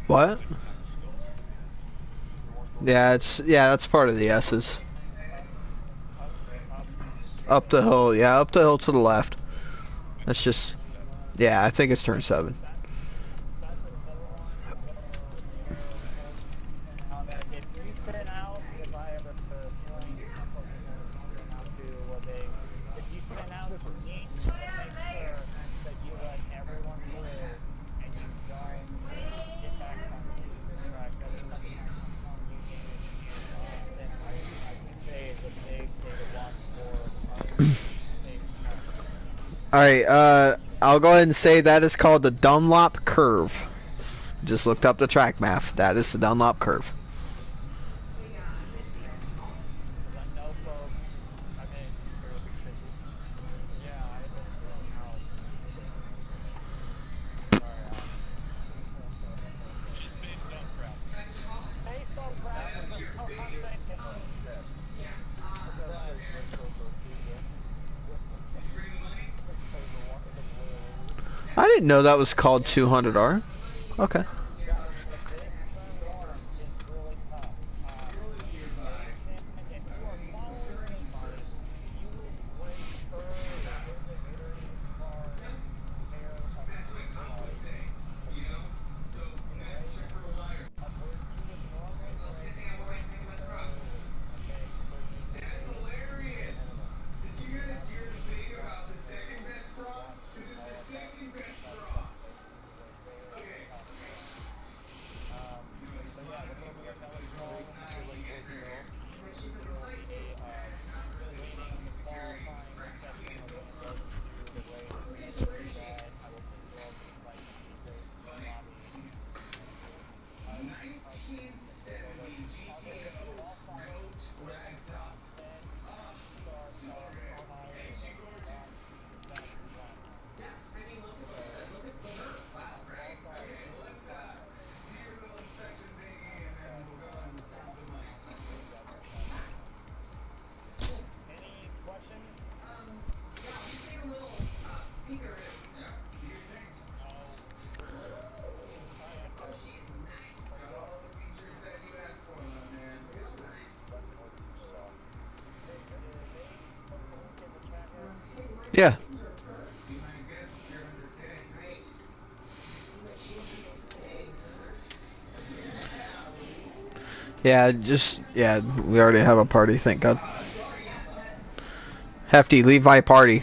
What? Yeah, that's part of the S's. Up the hill, yeah, up the hill to the left. That's just, yeah, I think it's turn 7. Alright, I'll go ahead and say that is called the Dunlop Curve. Just looked up the track map. That is the Dunlop Curve. I didn't know that was called 200R. Okay. Yeah. Yeah, we already have a party, thank God. Hefty, Levi party.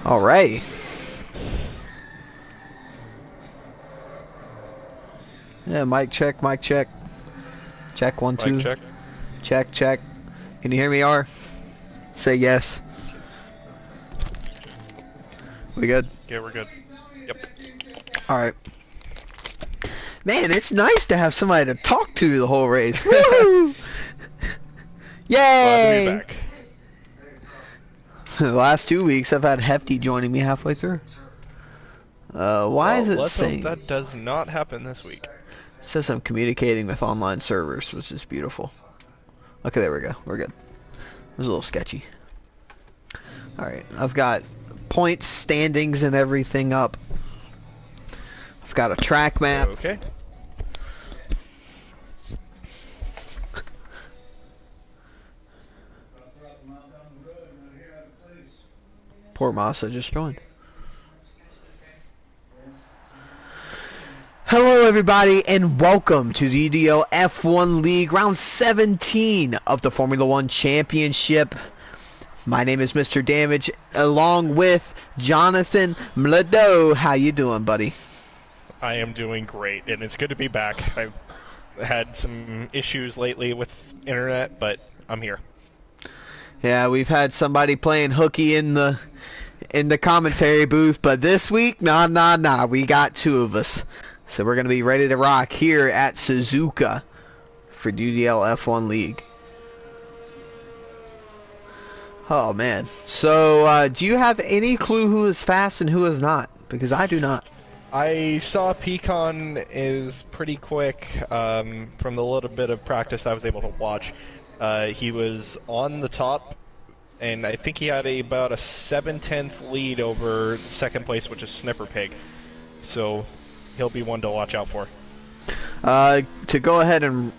All right. Yeah, mic check, mic check. Check, 1, 2. Mic check. Check, check. Can you hear me, R? Say yes. We good? Yeah, we're good. Yep. Alright. Man, it's nice to have somebody to talk to the whole race. Woo! Yay! Glad to be back. The last 2 weeks I've had Hefty joining me halfway through. Why is it let's saying... hope that does not happen this week. It says I'm communicating with online servers, which is beautiful. Okay, there we go. We're good. It was a little sketchy. Alright, I've got points, standings, and everything up. I've got a track map. Okay. Poor Massa just joined. Hello everybody and welcome to the UDL F1 League round 17 of the Formula 1 Championship. My name is Mr. Damage along with Jonathan Mlado. How you doing, buddy? I am doing great, and it's good to be back. I've had some issues lately with internet, but I'm here. Yeah, we've had somebody playing hooky in the commentary booth, but this week, nah, we got 2 of us. So we're going to be ready to rock here at Suzuka for UDL F1 League. Oh, man. So, do you have any clue who is fast and who is not? Because I do not. I saw Pecan is pretty quick from the little bit of practice I was able to watch. He was on the top, and I think he had about a 7/10 lead over second place, which is Snipper Pig. So he'll be one to watch out for. To go ahead and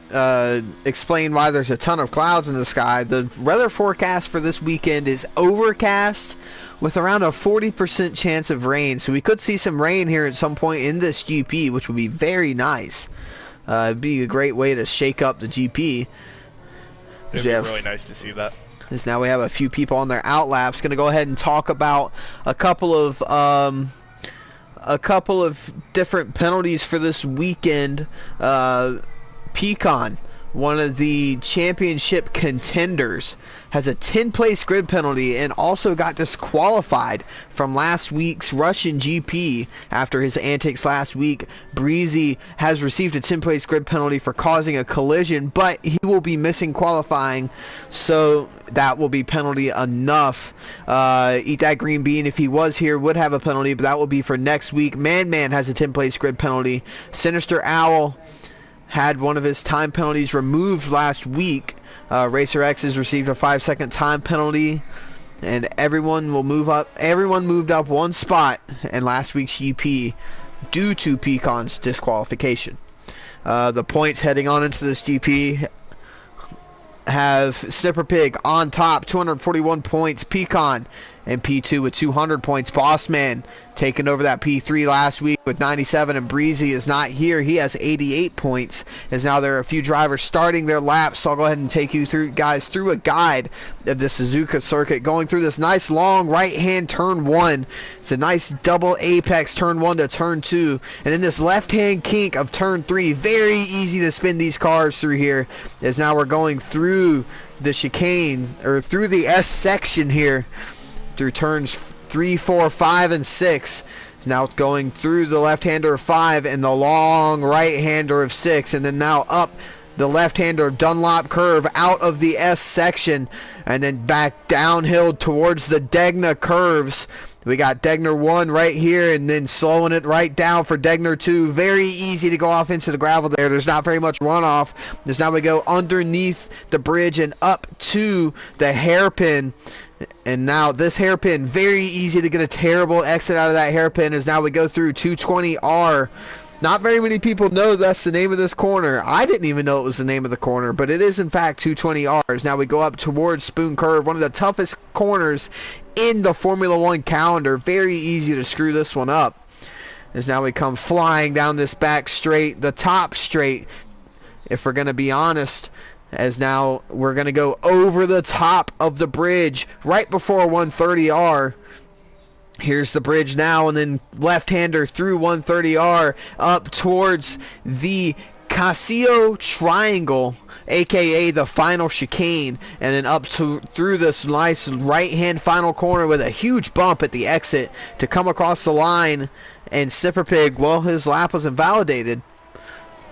explain why there's a ton of clouds in the sky, the weather forecast for this weekend is overcast with around a 40% chance of rain. So we could see some rain here at some point in this GP, which would be very nice. It'd be a great way to shake up the GP. It'd be really nice to see that. Because now we have a few people on their outlaps. Going to go ahead and talk about a couple of different penalties for this weekend. Pecan, one of the championship contenders, has a 10-place grid penalty and also got disqualified from last week's Russian GP after his antics last week. Breezy has received a 10-place grid penalty for causing a collision, but he will be missing qualifying, so that will be penalty enough. Eat That Green Bean, if he was here, would have a penalty, but that will be for next week. Man has a 10-place grid penalty. Sinister Owl had one of his time penalties removed last week. Racer X has received a 5-second time penalty, and everyone will move up. Everyone moved up 1 spot in last week's GP due to Pecan's disqualification. The points heading on into this GP have Snipper Pig on top, 241 points. Pecan and P2 with 200 points. Bossman taking over that P3 last week with 97, and Breezy is not here. He has 88 points, as now there are a few drivers starting their laps, so I'll go ahead and take you through a guide of the Suzuka circuit, going through this nice long right-hand turn 1. It's a nice double apex turn 1 to turn 2, and then this left-hand kink of turn 3. Very easy to spin these cars through here, as now we're going through the chicane, or through the S section here, through turns 3, 4, 5, and 6. Now it's going through the left-hander of 5 and the long right-hander of 6, and then now up the left-hander of Dunlop curve out of the S section, and then back downhill towards the Degna curves. We got Degner 1 right here, and then slowing it right down for Degner 2. Very easy to go off into the gravel there. There's not very much runoff. As now we go underneath the bridge and up to the hairpin. And now this hairpin, very easy to get a terrible exit out of that hairpin, as now we go through 220R Not very many people know that's the name of this corner. I didn't even know it was the name of the corner, but it is in fact 220Rs. Now we go up towards Spoon Curve, one of the toughest corners in the Formula One calendar. Very easy to screw this one up. As now we come flying down this back straight, the top straight, if we're going to be honest, as now we're going to go over the top of the bridge right before 130R. Here's the bridge now, and then left-hander through 130R up towards the Casio Triangle, aka the final chicane, and then up to through this nice right-hand final corner with a huge bump at the exit to come across the line. And Snipper Pig, well, his lap was invalidated,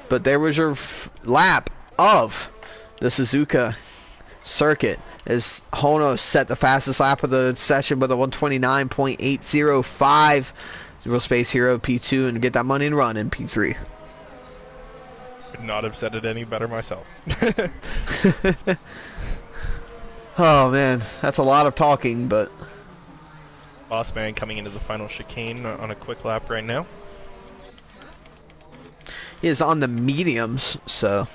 but there was your lap of the Suzuka circuit as Hono set the fastest lap of the session with a 129.805. Real Space Hero P2 and get that money and run in P3. Could not have said it any better myself. Oh man, that's a lot of talking, but Boss Man coming into the final chicane on a quick lap right now. he is on the mediums, so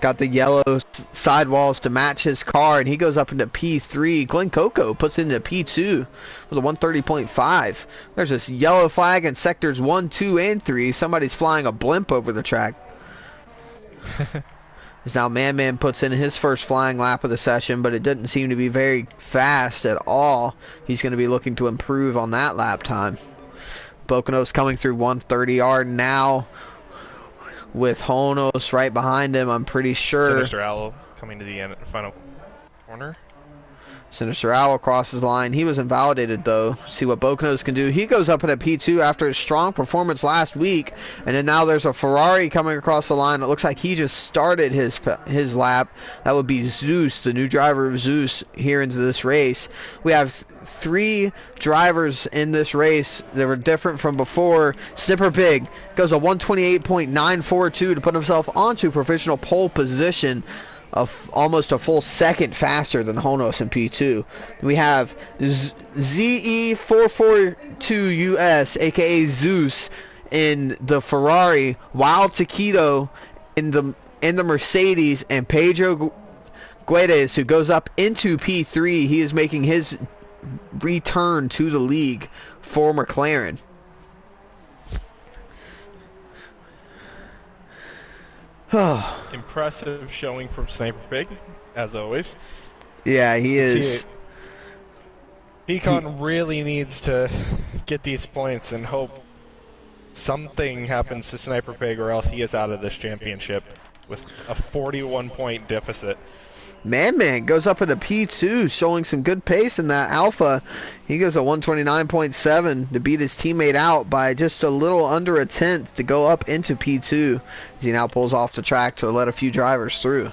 got the yellow sidewalls to match his car, and he goes up into P3. Glen Coco puts it into P2 with a 130.5. There's this yellow flag in sectors 1, 2, and 3. Somebody's flying a blimp over the track. As now Man puts in his first flying lap of the session, but it doesn't seem to be very fast at all. He's going to be looking to improve on that lap time. Boconos coming through 130R now with Honos right behind him, I'm pretty sure. Sinister Owl coming to the end, final corner. Sinister Owl crosses the line. He was invalidated, though. See what Boconos can do. He goes up in a P2 after his strong performance last week. And then now there's a Ferrari coming across the line. It looks like he just started his lap. That would be Zeus, the new driver of Zeus, here into this race. We have 3 drivers in this race that were different from before. Snipper Pig goes a 128.942 to put himself onto provisional pole position, of almost a full second faster than Honos in P2. We have ZE442US, aka Zeus, in the Ferrari, Wild Taquito in the Mercedes, and Pedro Guedes, who goes up into P3. He is making his return to the league for McLaren. Impressive showing from Sniper Pig, as always. Yeah, he is. Pecan really needs to get these points and hope something happens to Sniper Pig, or else he is out of this championship with a 41-point deficit. Man goes up into P2, showing some good pace in that Alpha. He goes a 129.7 to beat his teammate out by just a little under a tenth to go up into P2 as he now pulls off the track to let a few drivers through.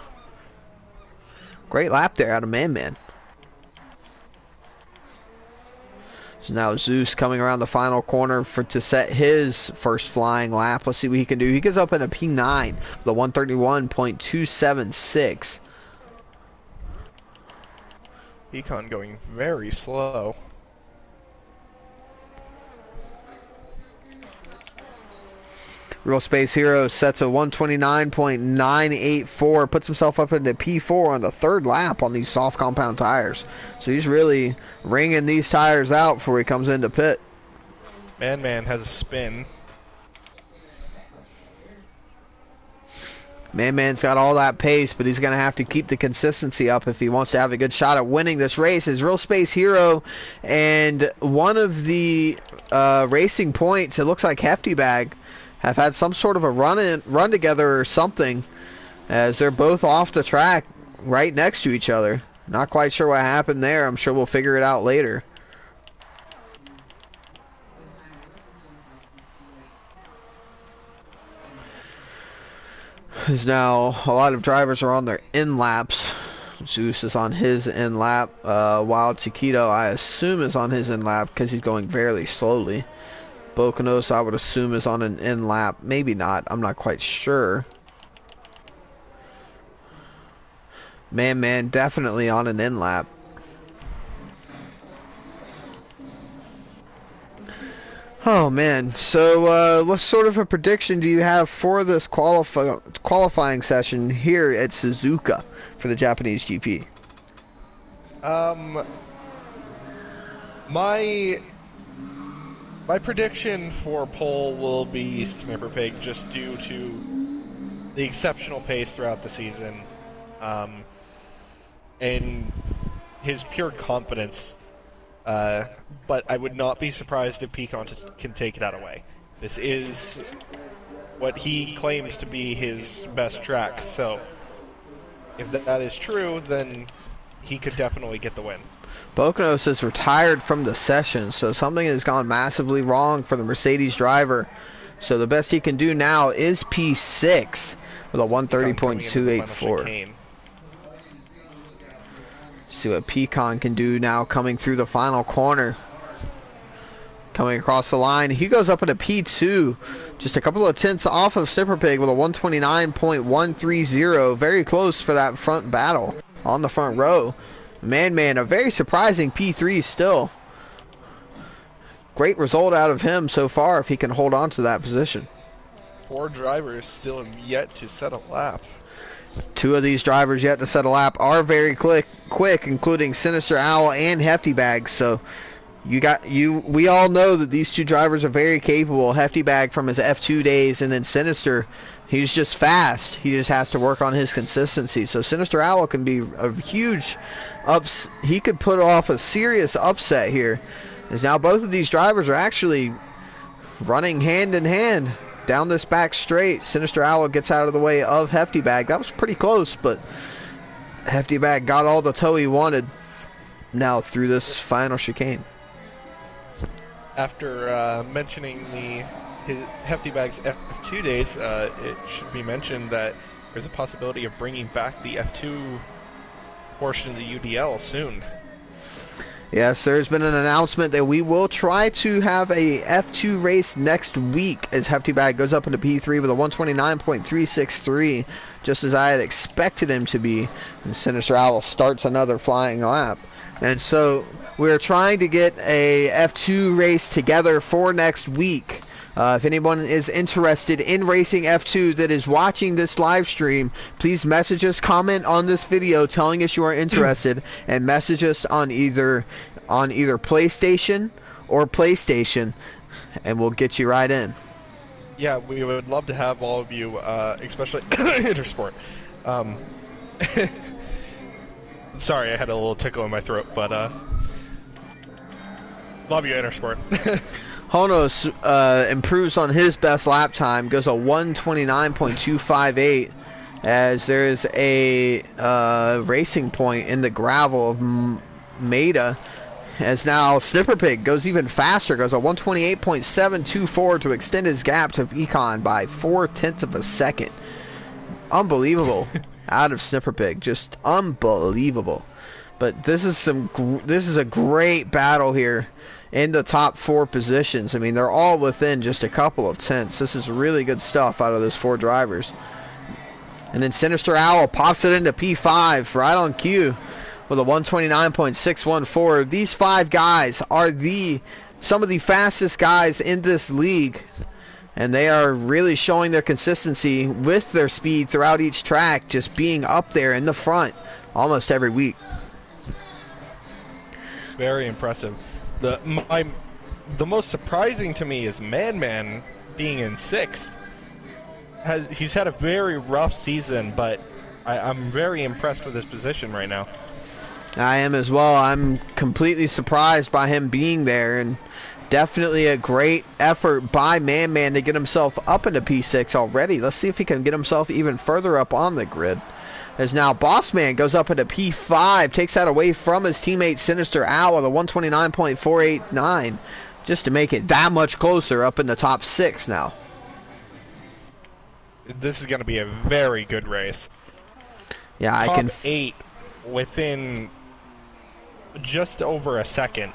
Great lap there out of Man. So now Zeus coming around the final corner to set his first flying lap. Let's see what he can do. He gets up in a P9, the 131.276. Econ going very slow. Real Space Hero sets a 129.984, puts himself up into P4 on the third lap on these soft compound tires. So he's really wringing these tires out before he comes into pit. Man has a spin. Man's got all that pace, but he's going to have to keep the consistency up if he wants to have a good shot at winning this race. Is Real Space Hero and one of the racing points, it looks like Hefty Bag, have had some sort of a run together or something, as they're both off the track right next to each other. Not quite sure what happened there. I'm sure we'll figure it out later. Is now a lot of drivers are on their in laps. Zeus is on his in lap. Wild Taquito, I assume, is on his in lap because he's going fairly slowly. Boconos, I would assume, is on an in lap. Maybe not. I'm not quite sure. Man definitely on an in lap. Oh man, so what sort of a prediction do you have for this qualifying session here at Suzuka for the Japanese GP? My prediction for pole will be Snipper Pig, just due to the exceptional pace throughout the season, and his pure confidence. But I would not be surprised if Pecan can take that away. This is what he claims to be his best track, so if that is true, then he could definitely get the win. Bocanos has retired from the session, so something has gone massively wrong for the Mercedes driver. So the best he can do now is P6 with a 130.284. See what Pecan can do now coming through the final corner. Coming across the line, he goes up into P2, just a couple of tenths off of Snipper Pig with a 129.130. Very close for that front battle on the front row. Man, a very surprising P3 still. Great result out of him so far if he can hold on to that position. 4 drivers still yet to set a lap. 2 of these drivers yet to set a lap are very quick, including Sinister Owl and Hefty Bag. So we all know that these 2 drivers are very capable. Hefty Bag from his F2 days, and then Sinister, he's just fast. He just has to work on his consistency. So Sinister Owl can be a huge he could put off a serious upset here, as now both of these drivers are actually running hand in hand down this back straight. Sinister Owl gets out of the way of Hefty Bag. That was pretty close, but Hefty Bag got all the tow he wanted now through this final chicane. After mentioning his Hefty Bag's F2 days, it should be mentioned that there's a possibility of bringing back the F2 portion of the UDL soon. Yes, there's been an announcement that we will try to have a F2 race next week, as Hefty Bag goes up into P3 with a 129.363, just as I had expected him to be, and Sinister Owl starts another flying lap. And so we're trying to get a F2 race together for next week. If anyone is interested in racing F2 that is watching this live stream, please message us, comment on this video telling us you are interested, and message us on either PlayStation or PlayStation, and we'll get you right in. Yeah, we would love to have all of you, especially Intersport. Sorry, I had a little tickle in my throat, but love you, Intersport. Honos improves on his best lap time, goes a 129.258, as there is a racing point in the gravel of Maida, as now Snipper Pig goes even faster, goes a 128.724 to extend his gap to Econ by 0.4 of a second. Unbelievable out of Snipper Pig, just unbelievable. But this is a great battle here in the top 4 positions. I mean, they're all within just a couple of tenths. This is really good stuff out of those 4 drivers. And then Sinister Owl pops it into P5 right on cue with a 129.614. These 5 guys are some of the fastest guys in this league, and they are really showing their consistency with their speed throughout each track, just being up there in the front almost every week. Very impressive. The most surprising to me is Man being in 6th. He's had a very rough season, but I'm very impressed with his position right now. I am as well. I'm completely surprised by him being there, and definitely a great effort by Man to get himself up into P6 already. Let's see if he can get himself even further up on the grid. As now Bossman goes up into P5, takes that away from his teammate Sinister Owl with a 129.489, just to make it that much closer up in the top 6 now. This is going to be a very good race. Yeah, top I can 8 within just over a second.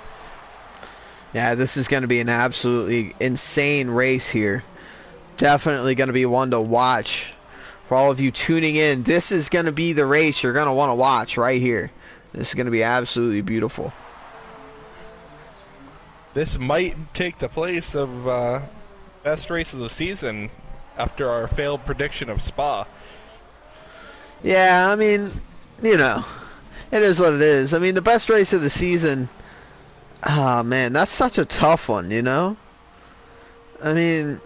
Yeah, this is going to be an absolutely insane race here. Definitely going to be one to watch. For all of you tuning in, this is going to be the race you're going to want to watch right here. This is going to be absolutely beautiful. This might take the place of best race of the season after our failed prediction of Spa. Yeah, I mean, you know, it is what it is. I mean, the best race of the season. Ah, man, that's such a tough one, you know? I mean,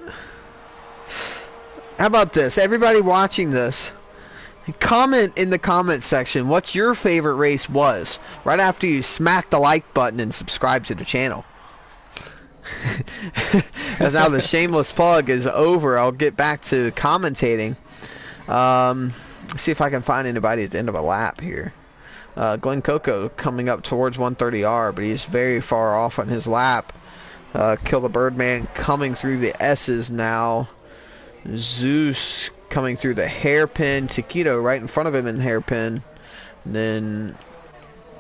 how about this? Everybody watching this, comment in the comment section what your favorite race was right after you smack the like button and subscribe to the channel. As now the shameless plug is over, I'll get back to commentating. See if I can find anybody at the end of a lap here. Glenn Coco coming up towards 130R, but he's very far off on his lap. Kill the Birdman coming through the S's now. Zeus coming through the hairpin. Taquito right in front of him in the hairpin. And then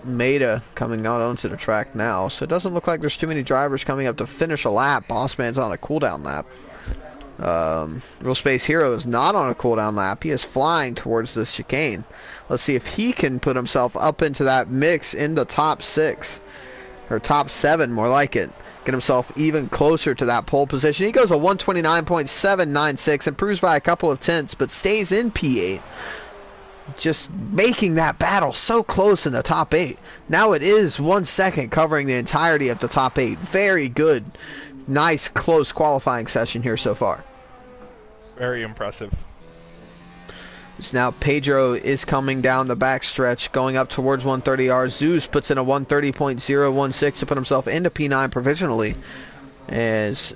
Maida coming out onto the track now. So it doesn't look like there's too many drivers coming up to finish a lap. Bossman's on a cooldown lap. Real Space Hero is not on a cooldown lap. He is flying towards this chicane. Let's see if he can put himself up into that mix in the top 6. Or top 7, more like it. Get himself even closer to that pole position. He goes a 129.796, improves by a couple of tenths, but stays in P8. Just making that battle so close in the top 8. Now it is 1 second covering the entirety of the top 8. Very good. Nice, close qualifying session here so far. Very impressive. So now Pedro is coming down the backstretch, going up towards 130R. Zeus puts in a 130.016 to put himself into P9 provisionally. As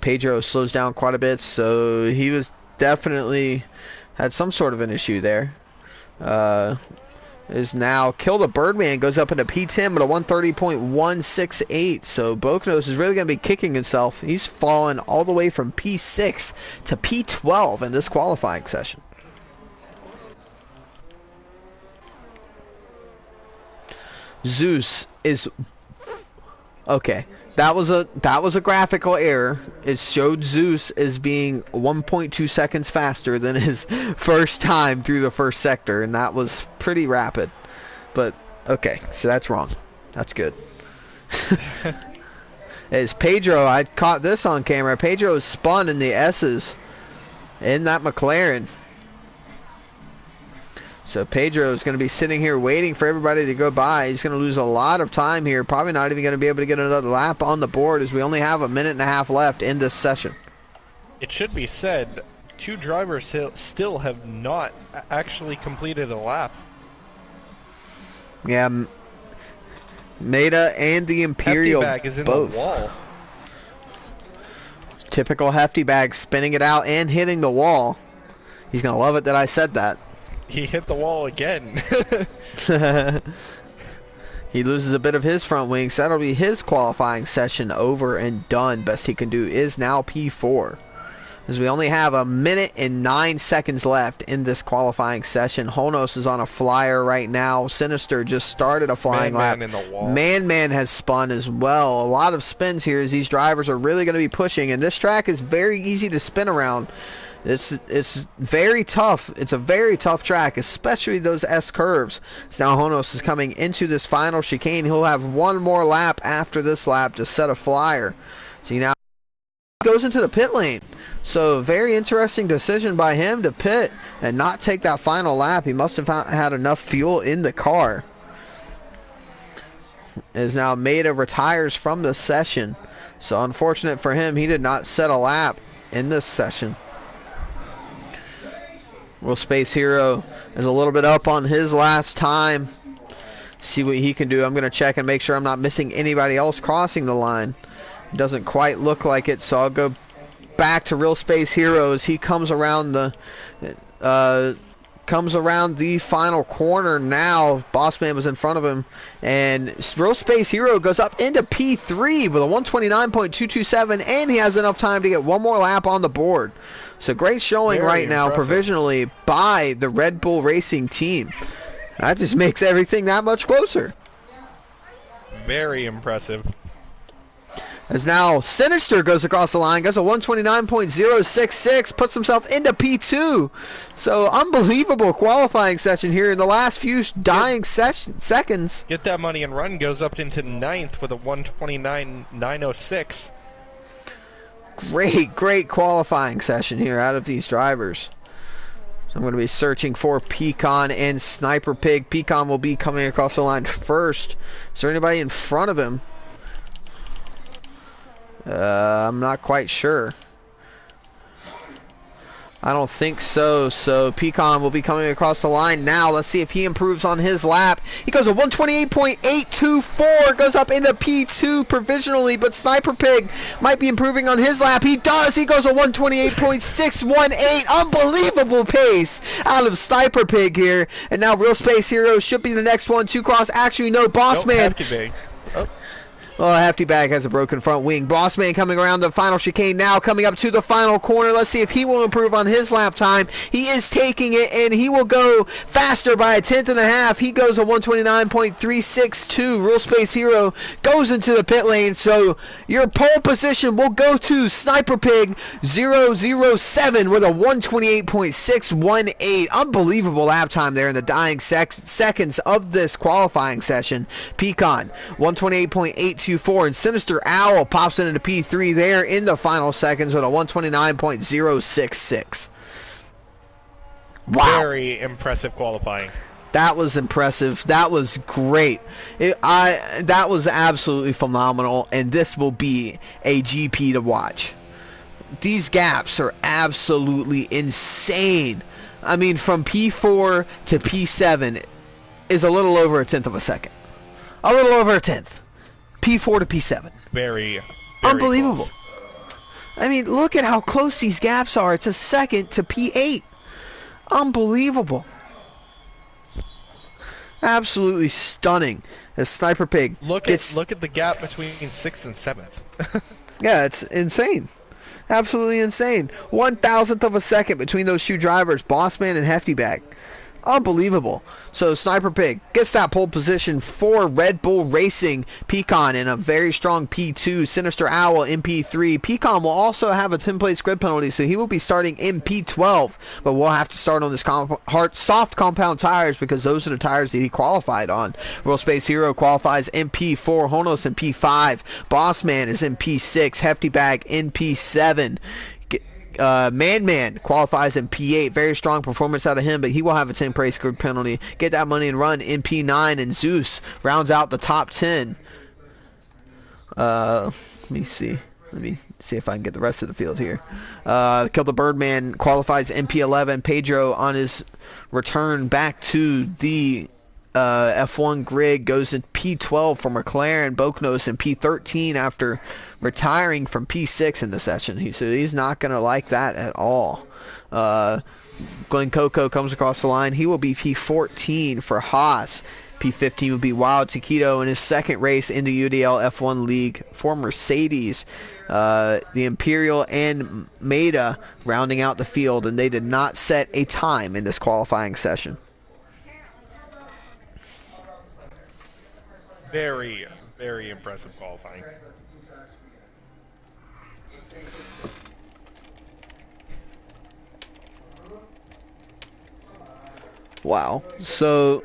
Pedro slows down quite a bit, so he was definitely had some sort of an issue there. Is now Kill the Birdman goes up into P10 with a 130.168. So Boknos is really going to be kicking himself. He's fallen all the way from P6 to P12 in this qualifying session. Zeus is okay. That was a graphical error. It showed Zeus as being 1.2 seconds faster than his first time through the first sector, and that was pretty rapid. But okay, so that's wrong. That's good. As Pedro, I caught this on camera. Pedro is spun in the S's in that McLaren. So Pedro is going to be sitting here waiting for everybody to go by. He's going to lose a lot of time here. Probably not even going to be able to get another lap on the board as we only have a minute and a half left in this session. It should be said, 2 drivers still have not actually completed a lap. Yeah, Maida and the Imperial Hefty Bag is in both. The wall. Typical Hefty Bag spinning it out and hitting the wall. He's going to love it that I said that. He hit the wall again. He loses a bit of his front wing, so that'll be his qualifying session over and done. Best he can do is now P4. As we only have a minute and 9 seconds left in this qualifying session. Honos is on a flyer right now. Sinister just started a flying lap. In the wall. Man has spun as well. A lot of spins here as these drivers are really going to be pushing, and this track is very easy to spin around. It's very tough. It's a very tough track, especially those S curves. So now Honos is coming into this final chicane. He'll have one more lap after this lap to set a flyer. So he now goes into the pit lane. So very interesting decision by him to pit and not take that final lap. He must have had enough fuel in the car. As now Maida retires from the session. So unfortunate for him, he did not set a lap in this session. Real Space Hero is a little bit up on his last time. See what he can do. I'm going to check and make sure I'm not missing anybody else crossing the line. It doesn't quite look like it, so I'll go back to Real Space Hero as he comes around the final corner now. Bossman was in front of him, and Real Space Hero goes up into P3 with a 129.227, and he has enough time to get one more lap on the board. So great showing Very right now, impressive. provisionally, by the Red Bull Racing team. That just makes everything that much closer. Very impressive. As now Sinister goes across the line, goes a 129.066, puts himself into P2. So unbelievable qualifying session here in the last few dying seconds. Get that money and run, goes up into 9th with a 129.906. Great qualifying session here out of these drivers. So I'm going to be searching for Pecan and Sniper Pig. Pecan will be coming across the line first. Is there anybody in front of him? I'm not quite sure. I don't think so. So Pecan will be coming across the line now. Let's see if he improves on his lap. He goes a 128.824, goes up into P2 provisionally, but Sniper Pig might be improving on his lap. He does. He goes a 128.618. Unbelievable pace out of Sniper Pig here. And now Real Space Hero should be the next one to cross. Actually, no, Boss Man. Well, Hefty Bag has a broken front wing. Bossman coming around the final chicane now, coming up to the final corner. Let's see if he will improve on his lap time. He is taking it, and he will go faster by a 10th and a half. He goes a 129.362. Real Space Hero goes into the pit lane, so your pole position will go to Sniper Pig 007 with a 128.618. Unbelievable lap time there in the dying seconds of this qualifying session. Pecan 128.824, and Sinister Owl pops into P3 there in the final seconds with a 129.066. Wow. Very impressive qualifying. That was impressive. That was great. That was absolutely phenomenal, and this will be a GP to watch. These gaps are absolutely insane. I mean, from P4 to P7 is a little over a tenth of a second. A little over a tenth. P4 to P7. Very unbelievable. Close. I mean, look at how close these gaps are. It's a second to P8. Unbelievable. Absolutely stunning. As Sniper Pig look at the gap between 6th and 7th. Yeah, it's insane. Absolutely insane. 1,000th of a second between those two drivers, Bossman and Hefty Bag. Unbelievable. So Sniper Pig gets that pole position for Red Bull Racing. Pecan in a very strong P2. Sinister Owl in P3. Pecan will also have a 10-place grid penalty, so he will be starting in P12. But we'll have to start on this soft compound tires because those are the tires that he qualified on. Real Space Hero qualifies in P4. Honos in P5. Bossman is in P6. Hefty Bag in P7. Man qualifies in P8. Very strong performance out of him, but he will have a 10-place grid penalty. Get that money and run in P9, and Zeus rounds out the top 10. Let me see if I can get the rest of the field here. Kill the Birdman qualifies in P11. Pedro on his return back to the F1 grid goes in P12 for McLaren. Boknos in P13 after retiring from P6 in the session. He said he's not going to like that at all. Glenn Coco comes across the line. He will be P14 for Haas. P15 will be Wild Taquito in his second race in the UDL F1 League for Mercedes. The Imperial and Maida rounding out the field, and they did not set a time in this qualifying session. Very, very impressive qualifying. Wow. So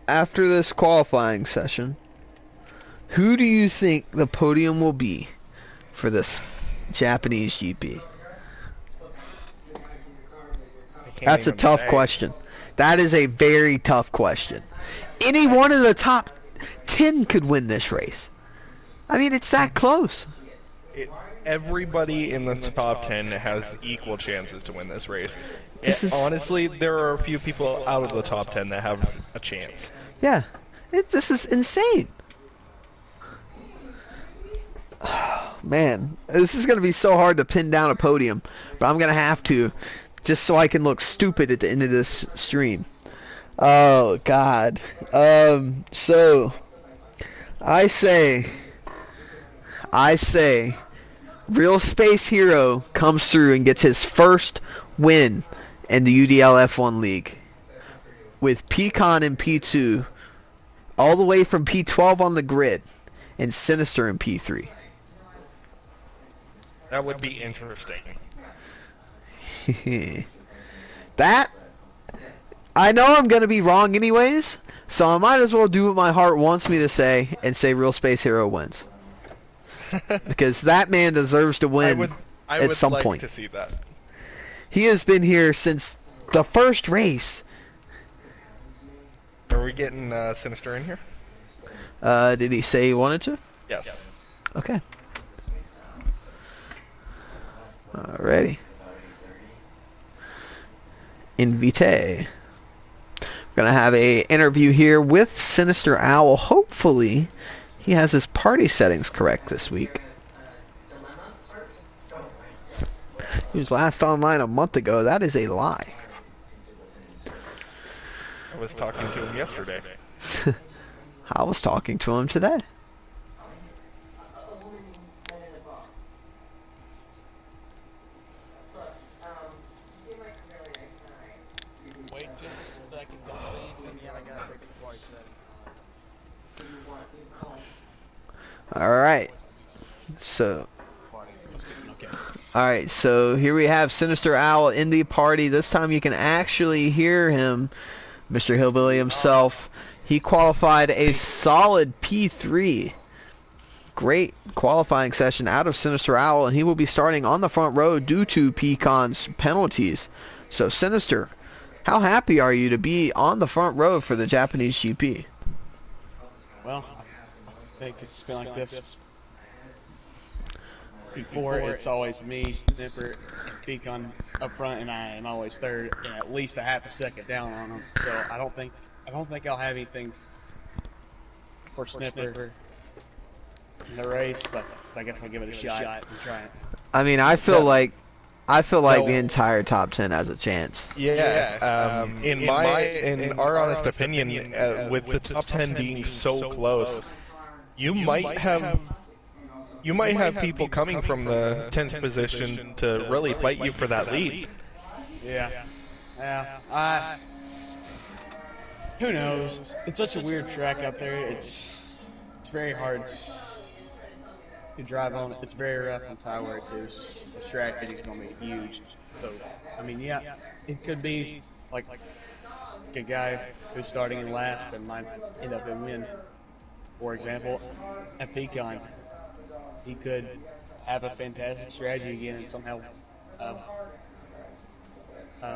after this qualifying session, who do you think the podium will be for this Japanese GP? That's a tough question. That is a very tough question. Any one of the top 10 could win this race. I mean, it's that close. Everybody in the top 10 has equal chances to win this race. Honestly, there are a few people out of the top 10 that have a chance. Yeah. This is insane. Man, this is going to be so hard to pin down a podium, but I'm going to have to, just so I can look stupid at the end of this stream. Oh, God. So, I say, Real Space Hero comes through and gets his first win in the UDL F1 League. With Pecan in P2, all the way from P12 on the grid. and Sinister in P3. That would be interesting. That, I know I'm going to be wrong anyways, so I might as well do what my heart wants me to say and say Real Space Hero wins. Because that man deserves to win at some point. I would like to see that. He has been here since the first race. Are we getting Sinister in here? Did he say he wanted to? Yes. Okay. Alrighty. Invite. We're gonna have a interview here with Sinister Owl. Hopefully, he has his party settings correct this week. He was last online a month ago. That is a lie. I was talking to him yesterday. I was talking to him today. Alright. Alright, so here we have Sinister Owl in the party. This time you can actually hear him, Mr. Hillbilly himself. He qualified a solid P3. Great qualifying session out of Sinister Owl, and he will be starting on the front row due to Peacon's penalties. So, Sinister, how happy are you to be on the front row for the Japanese GP? Well, I think it's been like this before. It's always me, Snipper, and Pecan up front, and I am always third, and at least a half a second down on them. So I don't think I'll have anything for Snipper in the race, but I guess I'll give it a shot and try it. I mean, I feel like the entire top 10 has a chance. Yeah. In our honest opinion, with the top 10 being so close, you might have people coming from the 10th position to really fight you for that lead. Yeah. Who knows? It's such a weird track out there. It's very hard to drive on. It's very rough on tire too. The track is going to be huge. So, I mean, yeah, it could be like a guy who's starting in last and might end up in win. For example, at Pecan, he could have a fantastic strategy again and somehow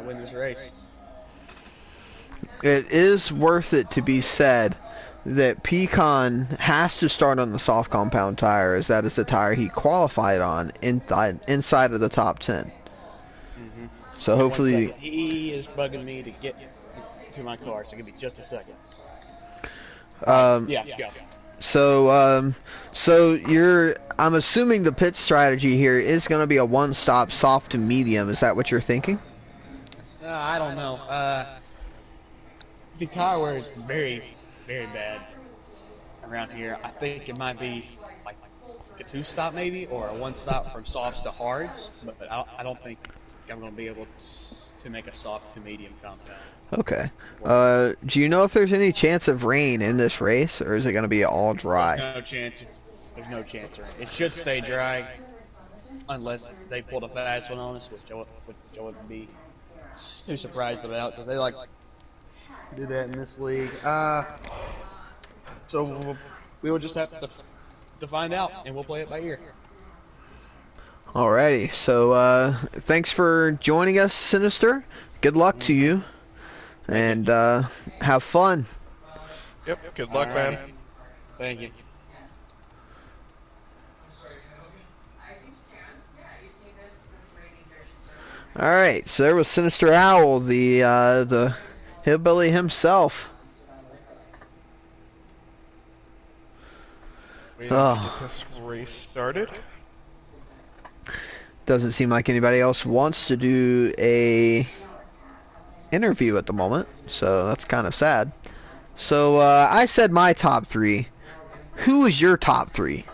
win this race. It is worth it to be said that Pecan has to start on the soft compound tire, as that is the tire he qualified on inside of the top 10. Mm-hmm. So hopefully he is bugging me to get to my car, so give me just a second. Yeah. So I'm assuming the pit strategy here is going to be a one-stop soft to medium. Is that what you're thinking? I don't know. The tire wear is very, very bad around here. I think it might be like a two-stop maybe, or a one-stop from softs to hards, but I don't think I'm going to be able to make a soft to medium compound. Okay. Do you know if there's any chance of rain in this race, or is it going to be all dry? There's no chance. There's no chance of rain. It should stay dry unless they pulled a fast one on us, which I wouldn't be too surprised about, because they like do that in this league. So we will just have to find out, and we'll play it by ear. Alrighty. So thanks for joining us, Sinister. Good luck to you. And have fun. Yep, good luck, man. Thank you. Alright, so there was Sinister Owl, the hillbilly himself. We get this race started. Doesn't seem like anybody else wants to do a interview at the moment, so that's kind of sad. So I said my top 3. Who is your top 3?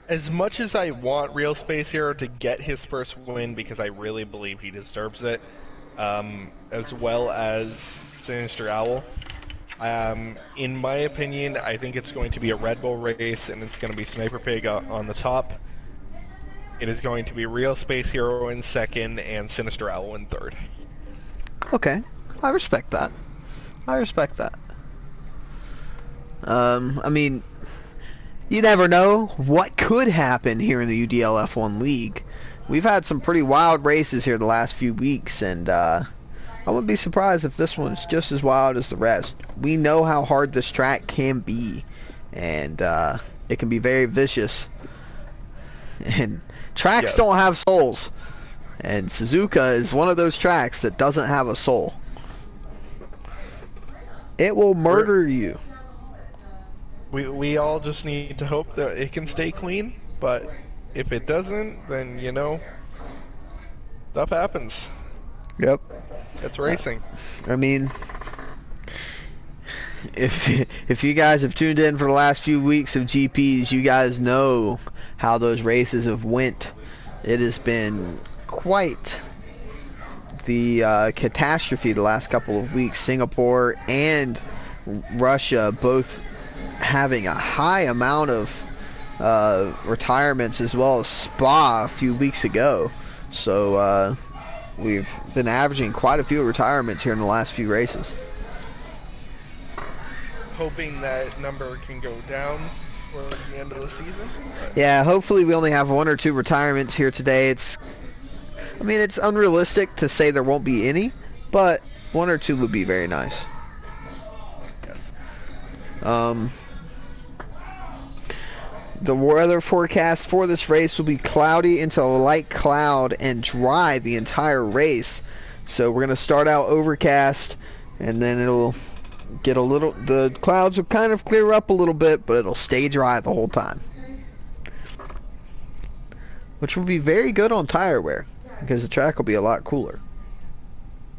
As much as I want Real Space Hero to get his first win, because I really believe he deserves it, as well as Sinister Owl. In my opinion, I think it's going to be a Red Bull race, and it's going to be Sniper Pig on the top. It is going to be Real Space Hero in second, and Sinister Owl in third. Okay, I respect that. I respect that. I mean, you never know what could happen here in the UDL F1 League. We've had some pretty wild races here the last few weeks, and I wouldn't be surprised if this one's just as wild as the rest. We know how hard this track can be, and it can be very vicious. And tracks don't have souls, and Suzuka is one of those tracks that doesn't have a soul. It will murder you. We all just need to hope that it can stay clean, but if it doesn't, then, you know, stuff happens. Yep. It's racing. I mean, if you guys have tuned in for the last few weeks of GPs, you guys know how those races have went. It has been quite the catastrophe the last couple of weeks. Singapore and Russia both having a high amount of retirements, as well as Spa a few weeks ago. So we've been averaging quite a few retirements here in the last few races. Hoping that number can go down towards the end of the season. Yeah, hopefully we only have 1 or 2 retirements here today. It's unrealistic to say there won't be any, but 1 or 2 would be very nice. The weather forecast for this race will be cloudy into a light cloud and dry the entire race. So we're going to start out overcast, and then it'll get the clouds will kind of clear up a little bit, but it'll stay dry the whole time. Which will be very good on tire wear, because the track will be a lot cooler.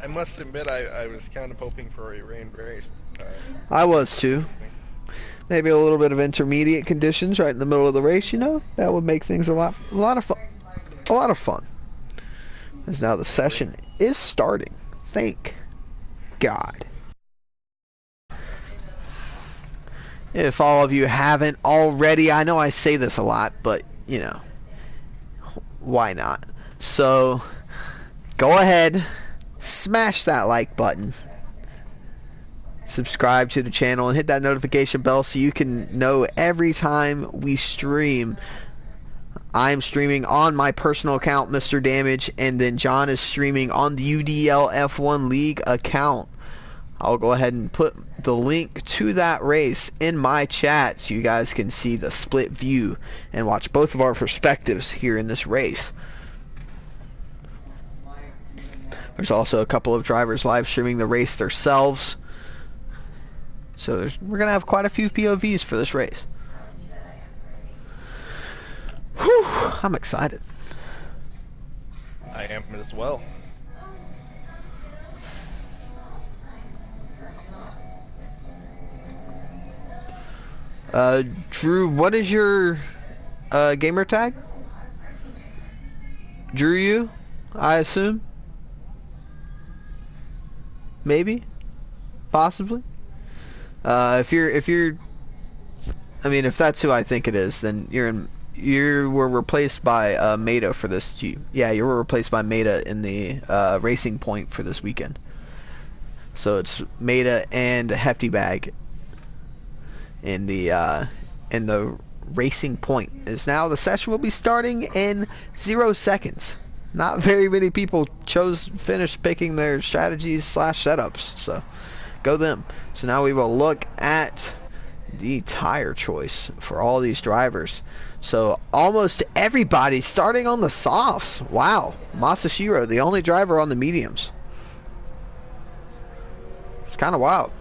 I must admit, I was kind of hoping for a rain race. I was too. Maybe a little bit of intermediate conditions right in the middle of the race, you know? That would make things a lot of fun. A lot of fun. As now the session is starting. Thank God. If all of you haven't already, I know I say this a lot, but, you know, why not? So, go ahead, smash that like button. Subscribe to the channel and hit that notification bell so you can know every time we stream. I'm streaming on my personal account, Mr. Damage, and then John is streaming on the UDL F1 League account. I'll go ahead and put the link to that race in my chat so you guys can see the split view and watch both of our perspectives here in this race. There's also a couple of drivers live streaming the race themselves. So we're going to have quite a few POVs for this race. Whew, I'm excited. I am as well. Drew, what is your gamer tag? Drew you, I assume? Maybe? Possibly? If that's who I think it is, then you were replaced by Meta for this. Yeah, you were replaced by Meta in the Racing Point for this weekend. So it's Meta and Hefty Bag in the Racing Point. Is now the session will be starting in 0 seconds. Not very many people finished picking their strategies / setups, so go them. So now we will look at the tire choice for all these drivers. So almost everybody starting on the softs. Wow. Masashiro, the only driver on the mediums. It's kind of wild.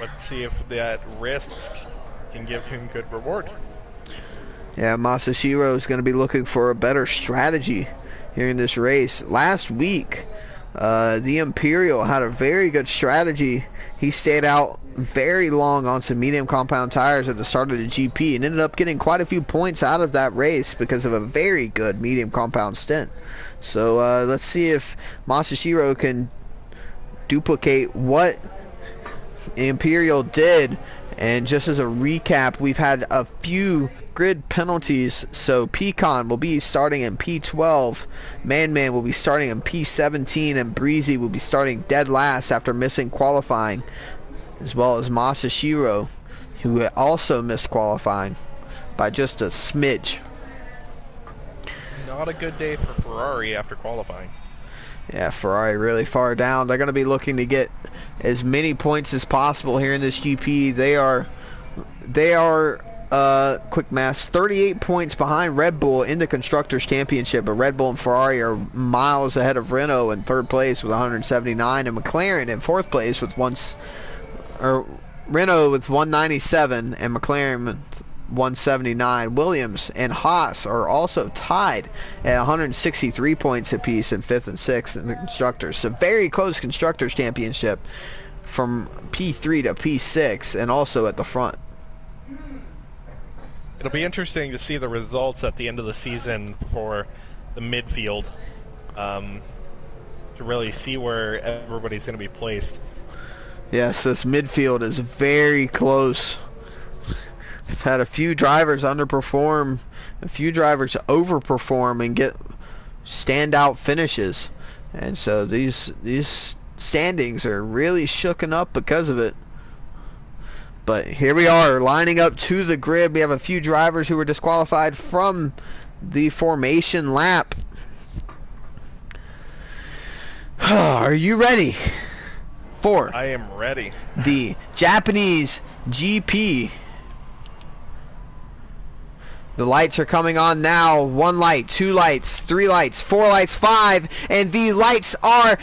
Let's see if that risk can give him good reward. Yeah, Masashiro is going to be looking for a better strategy here in this race. Last week, the Imperial had a very good strategy. He stayed out very long on some medium compound tires at the start of the GP and ended up getting quite a few points out of that race because of a very good medium compound stint. So let's see if Masashiro can duplicate what Imperial did. And just as a recap, we've had a few grid penalties. So Pecan will be starting in P12, Man will be starting in P17, and Breezy will be starting dead last after missing qualifying, as well as Masashiro, who also missed qualifying by just a smidge. Not a good day for Ferrari after qualifying. Yeah, Ferrari really far down. They're going to be looking to get as many points as possible here in this GP. They are quick math, 38 points behind Red Bull in the Constructors' Championship, but Red Bull and Ferrari are miles ahead of Renault in third place with 179, and McLaren in fourth place with Renault with 197 and McLaren with 179. Williams and Haas are also tied at 163 points apiece in 5th and 6th in the Constructors. So very close Constructors' Championship from P3 to P6 and also at the front. It'll be interesting to see the results at the end of the season for the midfield, to really see where everybody's going to be placed. Yes, this midfield is very close. We've had a few drivers underperform, a few drivers overperform and get standout finishes. And so these standings are really shooken up because of it. But here we are lining up to the grid. We have a few drivers who were disqualified from the formation lap. Are you ready for I am ready. The Japanese GP? The lights are coming on now. 1 light, 2 lights, 3 lights, 4 lights, 5, and the lights are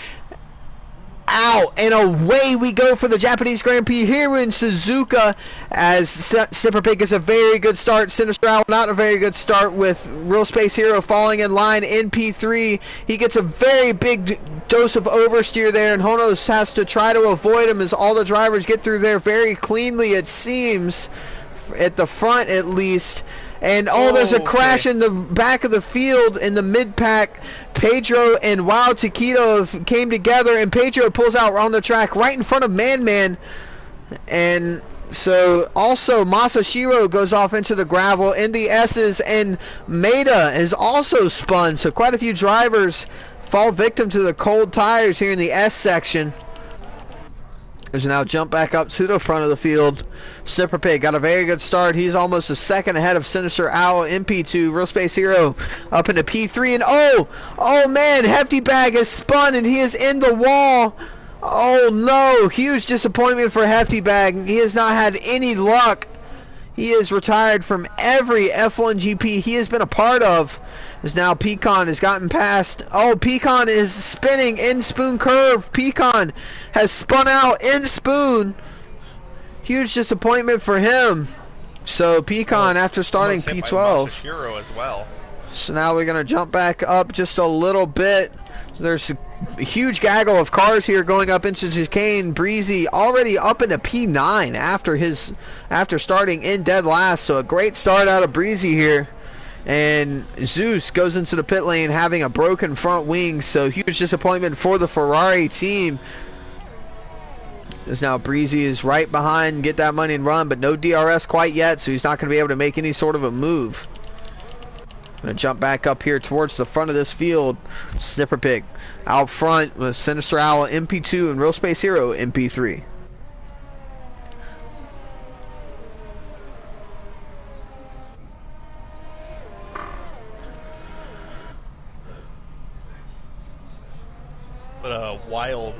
out, and away we go for the Japanese Grand Prix here in Suzuka, as Snipperpig gets a very good start. Sinister not a very good start, with Real Space Hero falling in line in P3. He gets a very big dose of oversteer there, and Honos has to try to avoid him as all the drivers get through there very cleanly, it seems, at the front at least. And there's a crash in the back of the field in the mid-pack. Pedro and Wild Taquito came together, and Pedro pulls out on the track right in front of Man. And so also Masashiro goes off into the gravel in the S's, and Maeda is also spun. So quite a few drivers fall victim to the cold tires here in the S section. There's now jump back up to the front of the field. Snipperpig got a very good start. He's almost a second ahead of Sinister Owl in P2. Real Space Hero up into P3. And oh man, Hefty Bag is spun and he is in the wall. Oh no, huge disappointment for Hefty Bag. He has not had any luck. He is retired from every F1 GP he has been a part of. As now Pecan has gotten past. Pecan is spinning in Spoon Curve. Pecan has spun out in Spoon. Huge disappointment for him. So Pecan, after starting P12. As well. So now we're going to jump back up just a little bit. So there's a huge gaggle of cars here going up into chicane. Breezy already up into P9 after starting in dead last. So a great start out of Breezy here. And Zeus goes into the pit lane having a broken front wing, so huge disappointment for the Ferrari team. As now Breezy is right behind, get that money and run, but no DRS quite yet, so he's not going to be able to make any sort of a move. Going to jump back up here towards the front of this field. Snipperpig out front with Sinister Owl in P2 and Real Space Hero in P3. A wild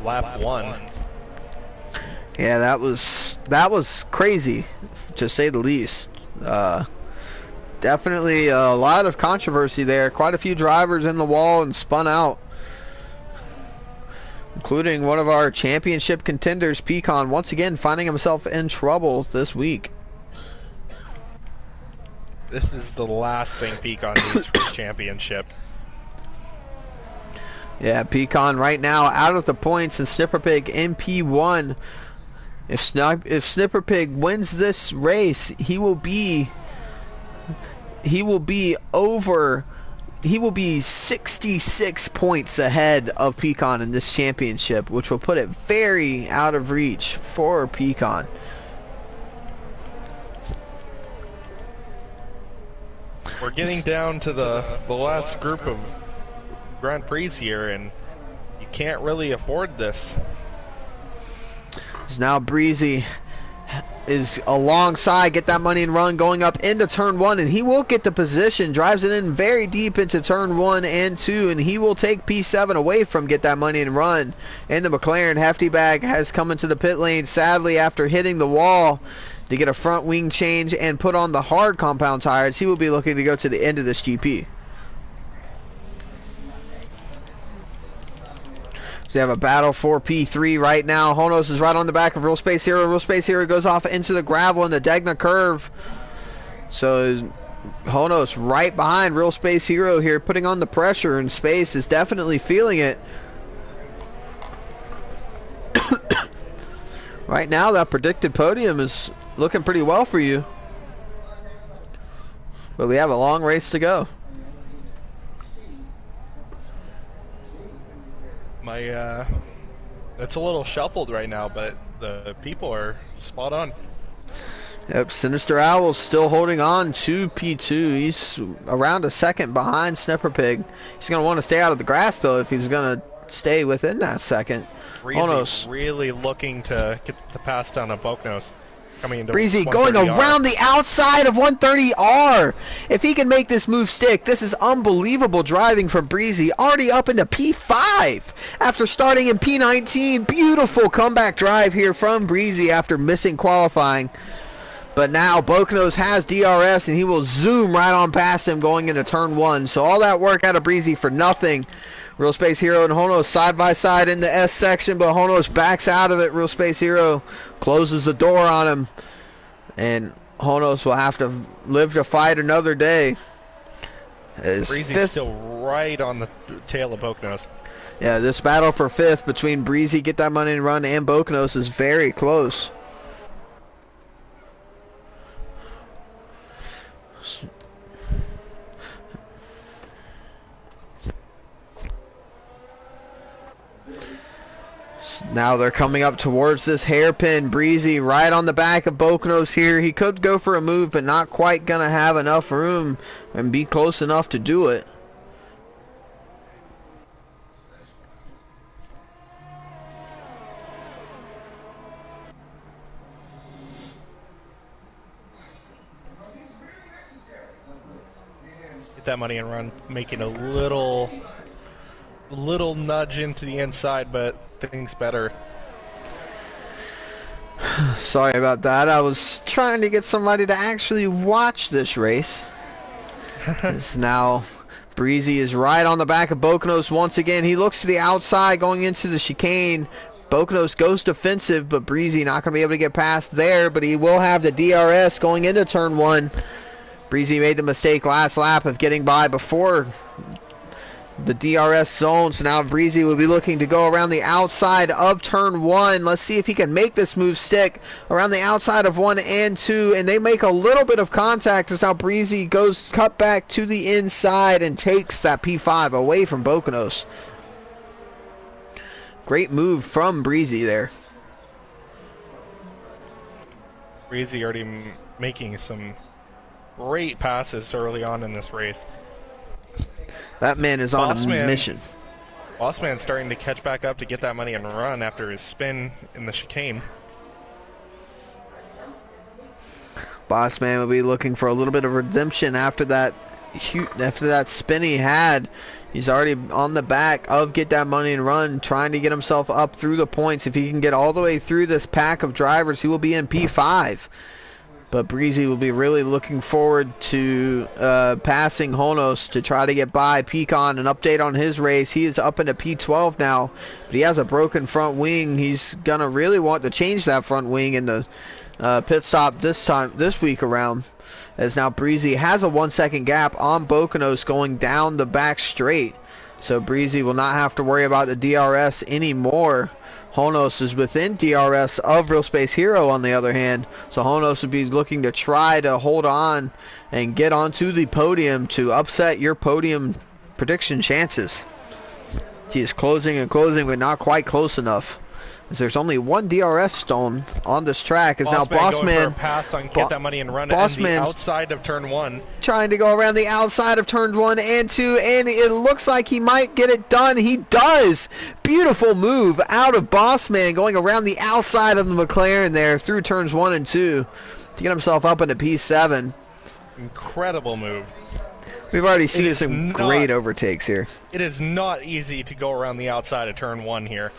lap 1. Yeah, that was crazy, to say the least. Definitely a lot of controversy there. Quite a few drivers in the wall and spun out, including one of our championship contenders, Pecan, once again finding himself in trouble this week. This is the last thing Pecan needs for the championship. Yeah, Pecan right now out of the points, and Snipperpig in P1. If Snipper Pig wins this race, he will be 66 points ahead of Pecan in this championship, which will put it very out of reach for Pecan. We're getting down to the last group of Grand Prix here, and you can't really afford this. Now Breezy is alongside, get that money and run, going up into turn 1, and he will get the position, drives it in very deep into turn 1 and 2, and he will take P7 away from get that money and run. And the McLaren Hefty Bag has come into the pit lane, sadly, after hitting the wall to get a front wing change and put on the hard compound tires. He will be looking to go to the end of this GP. So you have a battle for P3 right now. Honos is right on the back of Real Space Hero. Real Space Hero goes off into the gravel in the Degna curve. So Honos right behind Real Space Hero here, putting on the pressure, and Space is definitely feeling it. Right now, that predicted podium is looking pretty well for you. But we have a long race to go. It's a little shuffled right now, but the people are spot on. Yep, Sinister Owl's still holding on to P2. He's around a second behind Snipper Pig. He's going to want to stay out of the grass, though, if he's going to stay within that second. Breezy really looking to get the pass down on Boknos. Coming into Breezy going around the outside of 130R. If he can make this move stick, this is unbelievable driving from Breezy. Already up into P5 after starting in P19. Beautiful comeback drive here from Breezy after missing qualifying. But now Boknos has DRS, and he will zoom right on past him going into turn 1. So all that work out of Breezy for nothing. Real Space Hero and Honos side by side in the S section, but Honos backs out of it. Real Space Hero closes the door on him, and Honos will have to live to fight another day. Breezy's still right on the tail of Boknos. Yeah, this battle for 5th between Breezy, Get That Money and Run, and Boknos is very close. Now they're coming up towards this hairpin. Breezy right on the back of Boknos here. He could go for a move, but not quite going to have enough room and be close enough to do it. Get that money and run, making a little nudge into the inside, but things better. Sorry about that. I was trying to get somebody to actually watch this race. It's now Breezy is right on the back of Boknos once again. He looks to the outside going into the chicane. Boknos goes defensive, but Breezy not going to be able to get past there, but he will have the DRS going into turn 1. Breezy made the mistake last lap of getting by before the DRS zone, so now Breezy will be looking to go around the outside of turn 1. Let's see if he can make this move stick around the outside of 1 and 2, and they make a little bit of contact as now Breezy goes cut back to the inside and takes that P5 away from Boknos. Great move from Breezy there. Breezy already making some great passes early on in this race. That man is on a mission. Bossman's starting to catch back up to get that money and run after his spin in the chicane. Bossman will be looking for a little bit of redemption after that spin he had. He's already on the back of Get That Money and Run, trying to get himself up through the points. If he can get all the way through this pack of drivers, he will be in P5. But Breezy will be really looking forward to passing Honos to try to get by Pecan. An update on his race. He is up into P12 now, but he has a broken front wing. He's going to really want to change that front wing in the pit stop this week around. As now Breezy has a 1 second gap on Boknos going down the back straight. So Breezy will not have to worry about the DRS anymore Honos is within DRS of Real Space Hero on the other hand, so Honos would be looking to try to hold on and get onto the podium to upset your podium prediction chances. He is closing and closing, but not quite close enough. As there's only one DRS stone on this track. Is now Bossman pass on Get That Money and Run Bossman outside of turn 1. Trying to go around the outside of turns 1 and 2, and it looks like he might get it done. He does. Beautiful move out of Bossman, going around the outside of the McLaren there through turns 1 and 2 to get himself up into P7. Incredible move. We've already seen some great overtakes here. It is not easy to go around the outside of turn 1 here.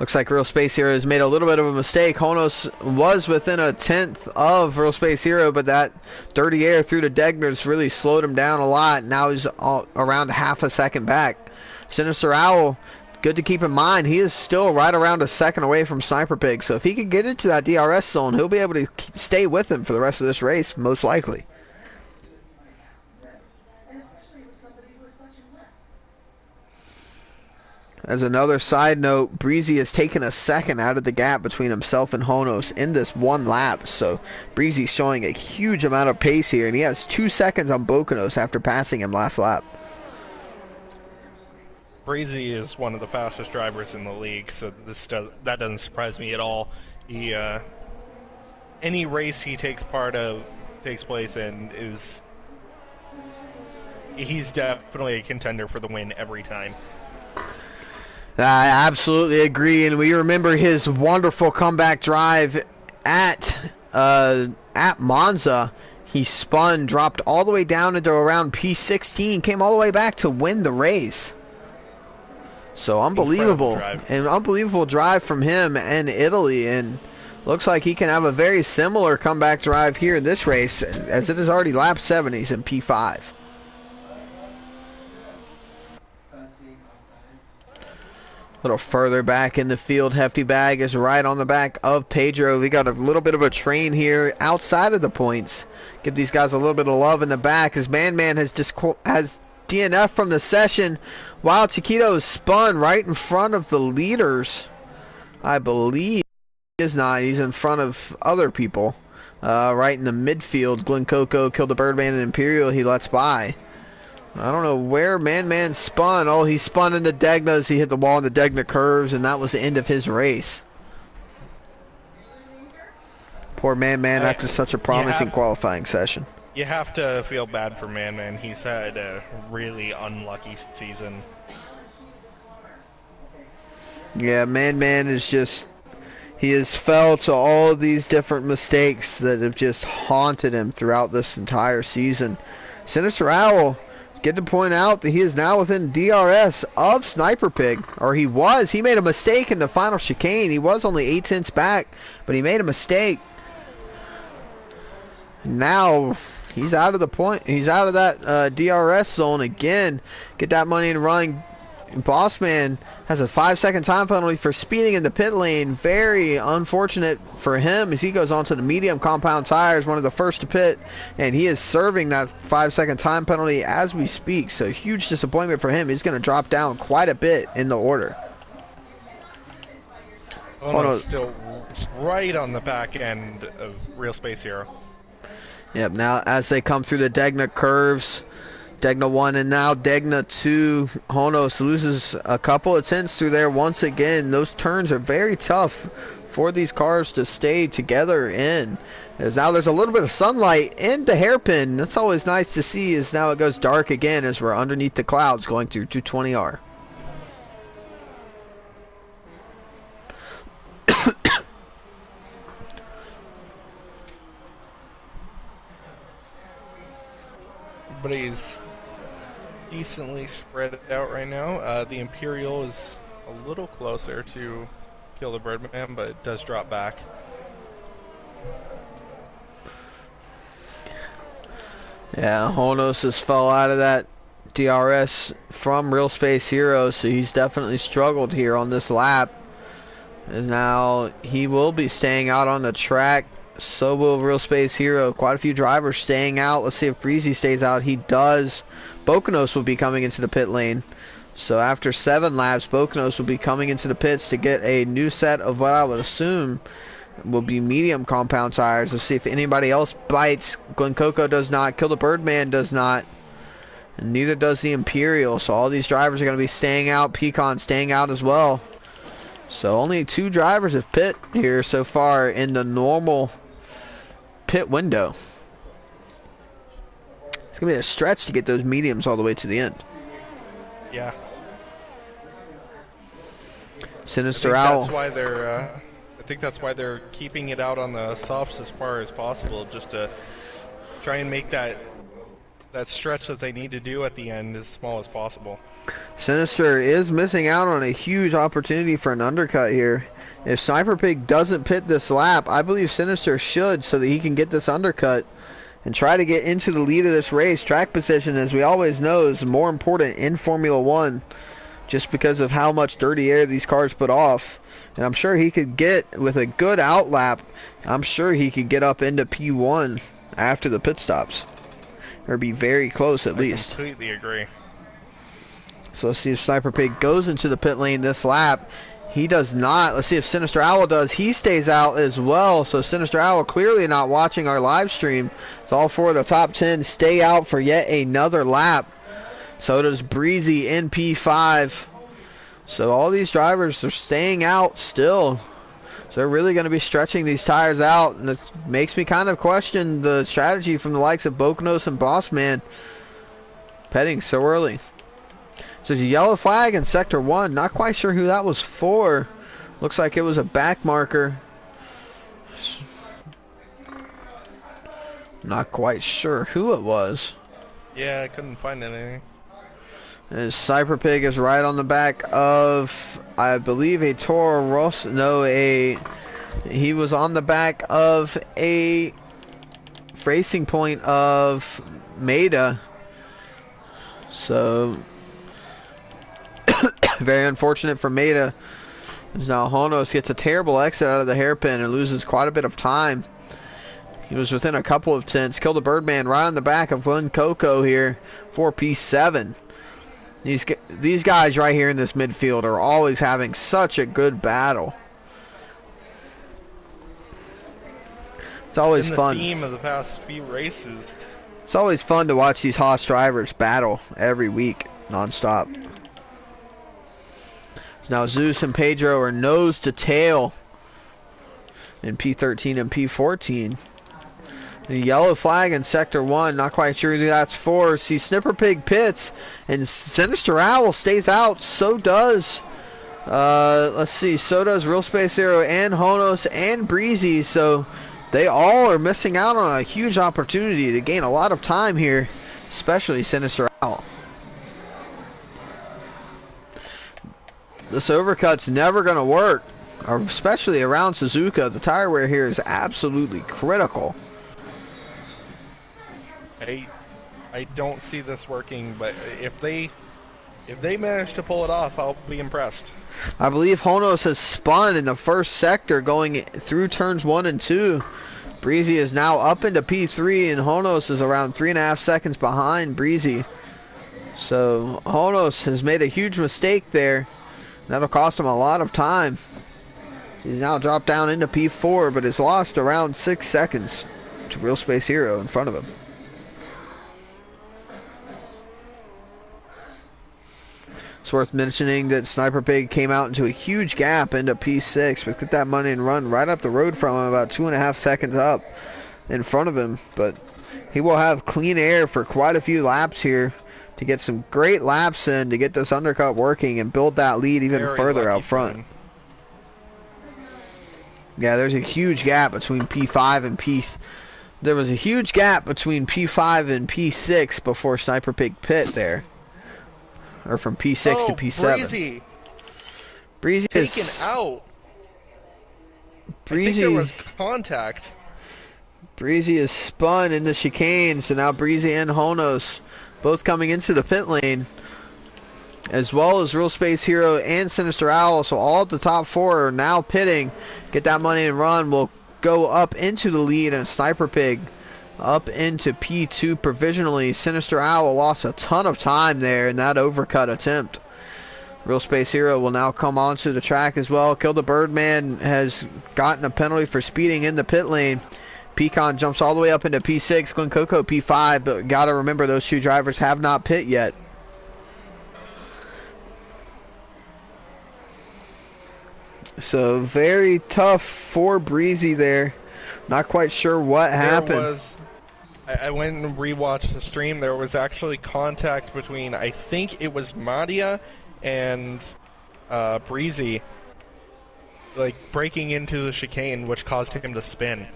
Looks like Real Space Hero has made a little bit of a mistake. Honos was within a tenth of Real Space Hero, but that dirty air through the Degners really slowed him down a lot. Now he's around half a second back. Sinister Owl, good to keep in mind, he is still right around a second away from Sniper Pig. So if he can get into that DRS zone, he'll be able to stay with him for the rest of this race, most likely. As another side note, Breezy has taken a second out of the gap between himself and Honos in this one lap. So Breezy's showing a huge amount of pace here, and he has 2 seconds on Bokonos after passing him last lap. Breezy is one of the fastest drivers in the league, so that doesn't surprise me at all. He any race he takes place in he's definitely a contender for the win every time. I absolutely agree, and we remember his wonderful comeback drive at Monza. He spun, dropped all the way down into around P16, came all the way back to win the race. So unbelievable, an unbelievable drive from him in Italy, and looks like he can have a very similar comeback drive here in this race, as it is already lap 7. He's in P5. A little further back in the field, Hefty Bag is right on the back of Pedro. We got a little bit of a train here outside of the points. Give these guys a little bit of love in the back, as Man has DNF from the session, while Chiquito is spun right in front of the leaders. I believe he is not. He's in front of other people. Right in the midfield, Glen Coco killed the Birdman and Imperial. He lets by. I don't know where Man spun. Oh, he spun in the Degnas. He hit the wall in the Degna curves, and that was the end of his race. Poor Man after such a promising qualifying session. You have to feel bad for Man. He's had a really unlucky season. Yeah, Man is just... He has fell to all of these different mistakes that have just haunted him throughout this entire season. Sinister Owl... Get to point out that he is now within DRS of Sniper Pig, or he was. He made a mistake in the final chicane. He was only 8 tenths back, but he made a mistake. Now he's out of the point. He's out of that DRS zone again. Get that money and run. Bossman has a 5-second time penalty for speeding in the pit lane. Very unfortunate for him, as he goes on to the medium compound tires, one of the first to pit, and he is serving that 5-second time penalty as we speak. So huge disappointment for him. He's going to drop down quite a bit in the order. Still right on the back end of Real Space Hero. Yep, now as they come through the Degna curves, Degna 1 and now Degna 2. Honos loses a couple of tenths through there once again. Those turns are very tough for these cars to stay together in. As now there's a little bit of sunlight in the hairpin. That's always nice to see, as now it goes dark again as we're underneath the clouds going through 220R. Everybody's decently spread out right now. The Imperial is a little closer to kill the Birdman, but it does drop back. Yeah, Honos has fell out of that DRS from Real Space Hero, so he's definitely struggled here on this lap. And now he will be staying out on the track. So will Real Space Hero. Quite a few drivers staying out. Let's see if Breezy stays out. He does. Bokonos will be coming into the pit lane. So after 7 laps, Bokonos will be coming into the pits to get a new set of what I would assume will be medium compound tires. Let's see if anybody else bites. Glen Coco does not. Kill the Birdman does not. And neither does the Imperial. So all these drivers are going to be staying out. Pecan staying out as well. So only 2 drivers have pit here so far in the normal pit window. It's going to be a stretch to get those mediums all the way to the end. Yeah. Sinister Owl. That's why they're. I think that's why they're keeping it out on the softs as far as possible, just to try and make that stretch that they need to do at the end as small as possible. Sinister is missing out on a huge opportunity for an undercut here. If Sniper Pig doesn't pit this lap, I believe Sinister should, so that he can get this undercut and try to get into the lead of this race. Track position, as we always know, is more important in Formula 1 just because of how much dirty air these cars put off. And I'm sure he could get, with a good outlap, I'm sure he could get up into P1 after the pit stops. Or be very close at least. I completely agree. So let's see if Sniper Pig goes into the pit lane this lap. He does not. Let's see if Sinister Owl does. He stays out as well. So Sinister Owl clearly not watching our live stream. It's all 4 of the top 10 stay out for yet another lap. So does Breezy in P5. So all these drivers are staying out still. So they're really going to be stretching these tires out. And it makes me kind of question the strategy from the likes of Bokonos and Bossman petting so early. So there's a yellow flag in Sector 1. Not quite sure who that was for. Looks like it was a back marker. Not quite sure who it was. Yeah, I couldn't find anything. And Sniper Pig is right on the back of, I believe, a Toro Rosso. No, he was on the back of a racing point of Maida. So very unfortunate for Maida. As now Honos gets a terrible exit out of the hairpin and loses quite a bit of time. He was within a couple of tenths. Killed the Birdman right on the back of Glen Coco here for P7. These guys right here in this midfield are always having such a good battle. It's always fun. The theme of the past few races. It's always fun to watch these Haas drivers battle every week, non-stop. Now Zeus and Pedro are nose to tail in P13 and P14. The yellow flag in Sector 1, not quite sure who that's for. See, Snipper Pig pits, and Sinister Owl stays out. So does, let's see, so does Real Space Hero and Honos and Breezy. So they all are missing out on a huge opportunity to gain a lot of time here, especially Sinister Owl. This overcut's never going to work, especially around Suzuka. The tire wear here is absolutely critical. I don't see this working, but if they manage to pull it off, I'll be impressed. I believe Honos has spun in the first sector going through turns 1 and 2. Breezy is now up into P3, and Honos is around 3.5 seconds behind Breezy. So Honos has made a huge mistake there. That'll cost him a lot of time. He's now dropped down into P4, but has lost around 6 seconds to Real Space Hero in front of him. It's worth mentioning that Sniper Pig came out into a huge gap into P6. Let's get that money and run right up the road from him, about 2.5 seconds up in front of him. But he will have clean air for quite a few laps here to get some great laps in to get this undercut working and build that lead even further out front. Yeah, there's a huge gap between P5 and P. There was a huge gap between P5 and P6 before Sniper Pig pit there. Or from P6 to P7. Breezy is taken out. Breezy, I think there was contact. Breezy is spun in the chicane, so now Breezy and Honos both coming into the pit lane, as well as Real Space Hero and Sinister Owl. So all of the top 4 are now pitting. Get that money and run. Will go up into the lead, and Sniper Pig up into P2 provisionally. Sinister Owl lost a ton of time there in that overcut attempt. Real Space Hero will now come onto the track as well. Kill the Birdman has gotten a penalty for speeding in the pit lane. Pecan jumps all the way up into P6, Glen Coco P5, but gotta remember those two drivers have not pit yet. So very tough for Breezy there. Not quite sure what happened. I went and rewatched the stream. There was actually contact between, I think it was Madia and Breezy, like breaking into the chicane, which caused him to spin.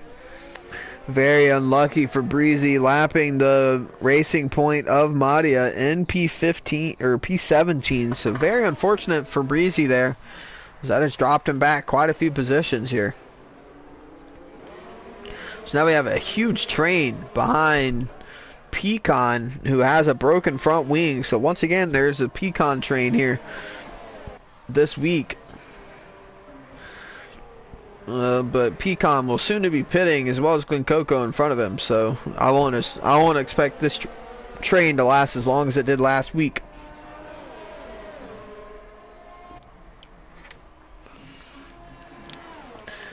Very unlucky for Breezy, lapping the racing point of Madia in P15 or P17. So very unfortunate for Breezy there. That has dropped him back quite a few positions here. So now we have a huge train behind Pecan, who has a broken front wing. So once again, there's a Pecan train here this week. But Pecan will soon to be pitting, as well as Glen Coco in front of him. So I won't expect this train to last as long as it did last week.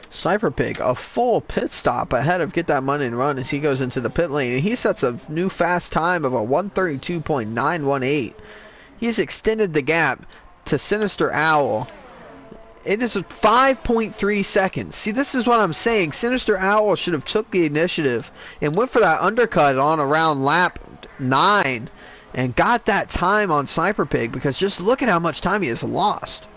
Sniper Pig, a full pit stop ahead of Get That Money and Run as he goes into the pit lane. And he sets a new fast time of a 132.918. He's extended the gap to Sinister Owl. It is 5.3 seconds. See, this is what I'm saying. Sinister Owl should have took the initiative and went for that undercut on around lap 9 and got that time on Sniper Pig, because just look at how much time he has lost.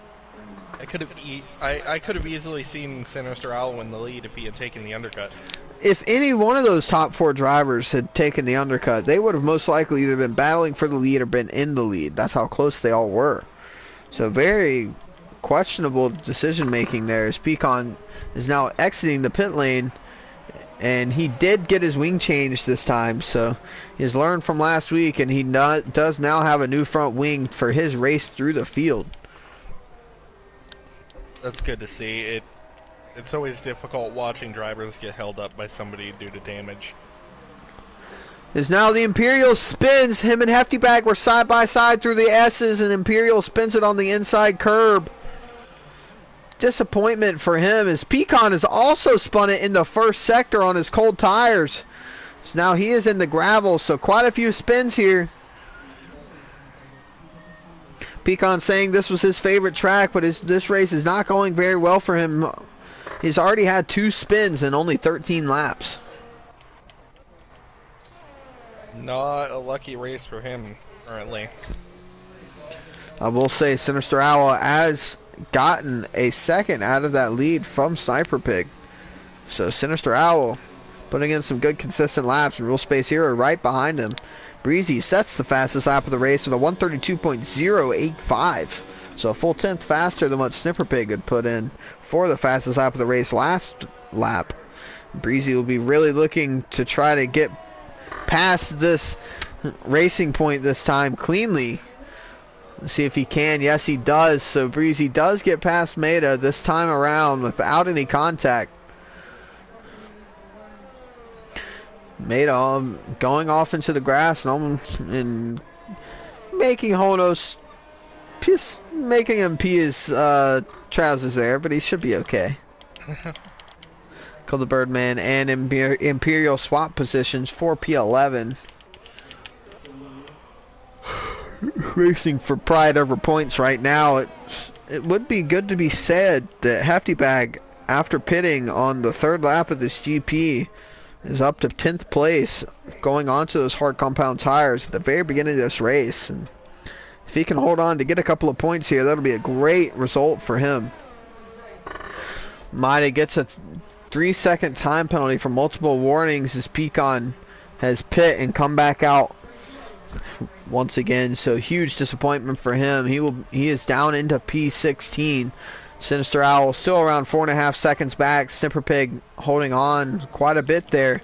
I could have easily seen Sinister Owl win the lead if he had taken the undercut. If any one of those top 4 drivers had taken the undercut, they would have most likely either been battling for the lead or been in the lead. That's how close they all were. So very questionable decision making there, as Pecan is now exiting the pit lane, and he did get his wing changed this time, so he's learned from last week, and he does now have a new front wing for his race through the field. That's good to see. It's always difficult watching drivers get held up by somebody due to damage. Is now the Imperial spins. Him and Hefty Bag were side by side through the S's, and Imperial spins it on the inside curb. Disappointment for him, as Pecan has also spun it in the first sector on his cold tires. So now he is in the gravel, so quite a few spins here. Pecan saying this was his favorite track, but this race is not going very well for him. He's already had 2 spins in only 13 laps. Not a lucky race for him currently. I will say Sinister Owl has gotten a second out of that lead from Sniper Pig. So Sinister Owl putting in some good consistent laps, and Real Space Hero right behind him. Breezy sets the fastest lap of the race with a 132.085. So a full 10th faster than what Sniper Pig had put in for the fastest lap of the race last lap. Breezy will be really looking to try to get past this racing point this time cleanly. Let's see if he can. Yes, he does. So Breezy does get past Maida this time around without any contact. Maida going off into the grass and making Honos making him pee his trousers there, but he should be okay. Kill the Birdman and Imperial swap positions for P11. Racing for pride over points right now. It would be good to be said that Hefty Bag, after pitting on the 3rd lap of this GP, is up to 10th place, going on to those hard compound tires at the very beginning of this race. And if he can hold on to get a couple of points here, that'll be a great result for him. Maida gets a 3-second time penalty for multiple warnings as Pecan has pit and come back out once again. So huge disappointment for him. He is down into P16. Sinister Owl still around 4.5 seconds back. Sniper Pig holding on quite a bit there.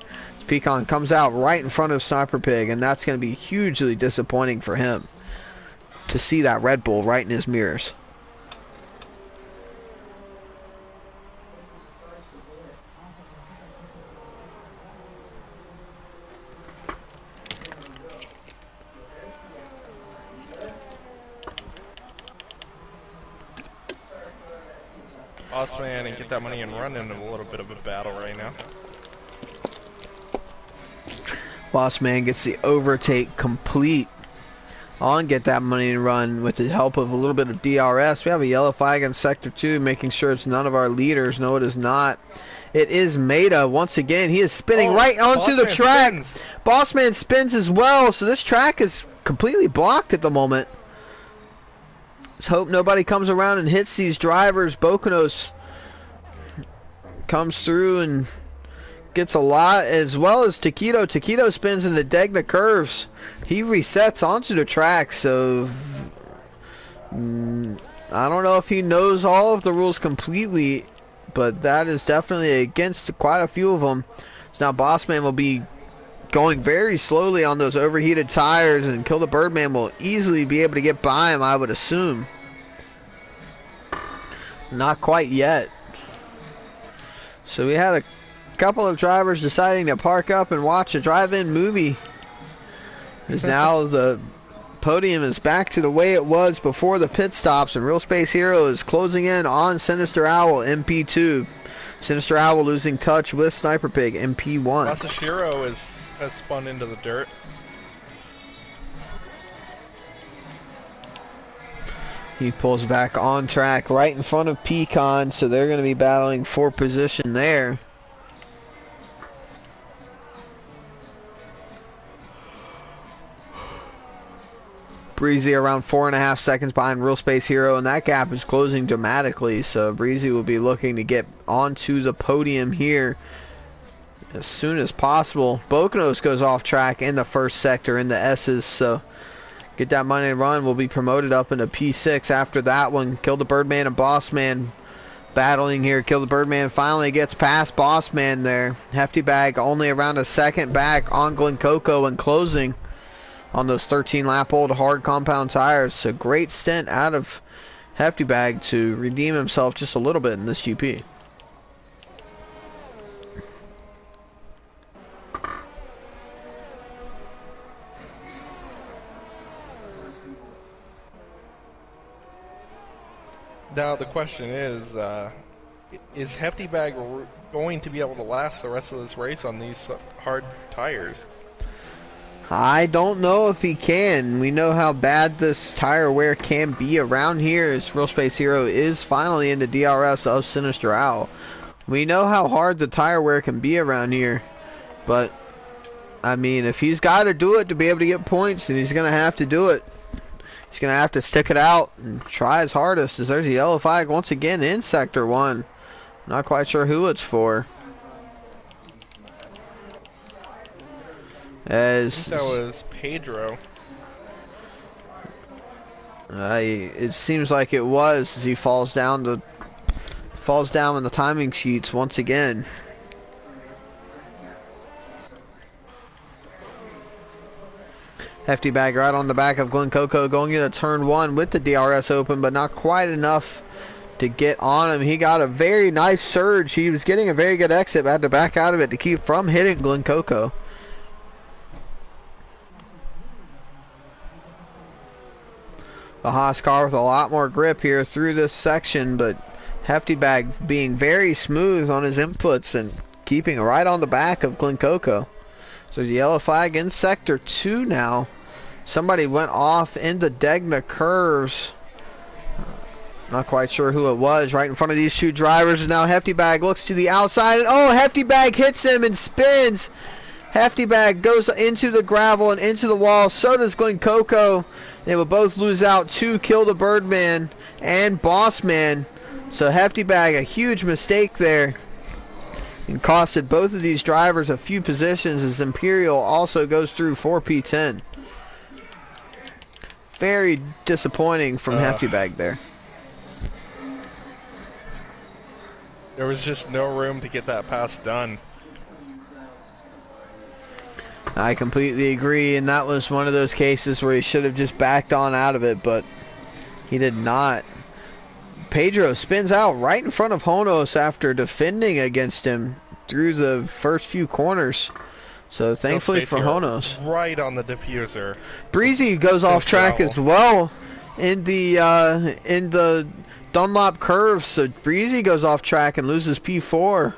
Pecan comes out right in front of Sniper Pig, and that's going to be hugely disappointing for him to see that Red Bull right in his mirrors. Bossman and get that money and run in a little bit of a battle right now. Bossman gets the overtake complete on Get That Money and Run with the help of a little bit of DRS. We have a yellow flag in Sector 2, making sure it's none of our leaders. No, it is not. It is Maida once again. He is spinning right onto the track. Spins. Bossman spins as well, so this track is completely blocked at the moment. Let's hope nobody comes around and hits these drivers. Bokonos comes through and gets a lot, as well as Taquito. Taquito spins in the Degna curves. He resets onto the track, so I don't know if he knows all of the rules completely, but that is definitely against quite a few of them. So now Bossman will be going very slowly on those overheated tires, and Kill the Birdman will easily be able to get by him, I would assume. Not quite yet. So we had a couple of drivers deciding to park up and watch a drive-in movie. Because now the podium is back to the way it was before the pit stops, and Real Space Hero is closing in on Sinister Owl, MP2. Sinister Owl losing touch with Sniper Pig, MP1. Masashiro has spun into the dirt. He pulls back on track right in front of Pecan, so they're going to be battling for position there. Breezy around 4.5 seconds behind Real Space Hero, and that gap is closing dramatically, so Breezy will be looking to get onto the podium here as soon as possible. Bokonos goes off track in the first sector in the S's, so Get That Money and Run will be promoted up into P6 after that one. Kill the Birdman and Bossman battling here. Kill the Birdman finally gets past Bossman there. Hefty Bag only around a second back on Glen Coco and closing on those 13-lap-old hard compound tires. So great stint out of Hefty Bag to redeem himself just a little bit in this GP. Now the question is Hefty Bag going to be able to last the rest of this race on these hard tires? I don't know if he can. We know how bad this tire wear can be around here, as Real Space Hero is finally in the DRS of Sinister Owl. We know how hard the tire wear can be around here, but I mean, if he's got to do it to be able to get points, then he's going to have to do it. He's going to have to stick it out and try his hardest, as there's a yellow flag once again in Sector 1. Not quite sure who it's for. As I think that was Pedro. It seems like it was, as he falls down in the timing sheets once again. Hefty Bag right on the back of Glen Coco, going into turn 1 with the DRS open, but not quite enough to get on him. He got a very nice surge. He was getting a very good exit, but had to back out of it to keep from hitting Glen Coco. The Haas car with a lot more grip here through this section, but Hefty Bag being very smooth on his inputs and keeping right on the back of Glen Coco. So the yellow flag in Sector 2 now. Somebody went off into Degna curves. Not quite sure who it was. Right in front of these two drivers is now Hefty Bag. Looks to the outside. And oh, Hefty Bag hits him and spins. Hefty Bag goes into the gravel and into the wall. So does Glen Coco. They will both lose out to Kill the Birdman and Bossman. So Hefty Bag, a huge mistake there, and costed both of these drivers a few positions, as Imperial also goes through for P10. Very disappointing from Hefty Bag there. There was just no room to get that pass done. I completely agree, and that was one of those cases where he should have just backed on out of it, but he did not. Pedro spins out right in front of Honos after defending against him through the first few corners. So thankfully for Honos. Right on the diffuser. Breezy goes off track as well. in the Dunlop curve. So Breezy goes off track and loses P4.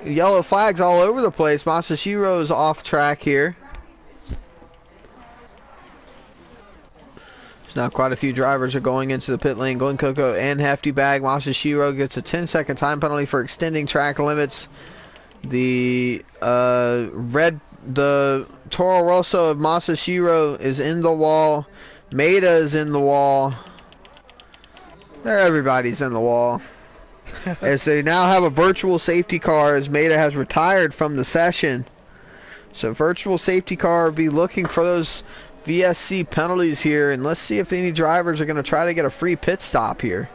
Yellow flags all over the place. Masashiro's off track here. So now quite a few drivers are going into the pit lane. Glen Coco and Hefty Bag. Masashiro gets a 10-second time penalty for extending track limits. The Toro Rosso of Masashiro is in the wall. Maida is in the wall. Everybody's in the wall. As they now have a virtual safety car, as Maida has retired from the session. So virtual safety car will be looking for those VSC penalties here, and let's see if any drivers are going to try to get a free pit stop here.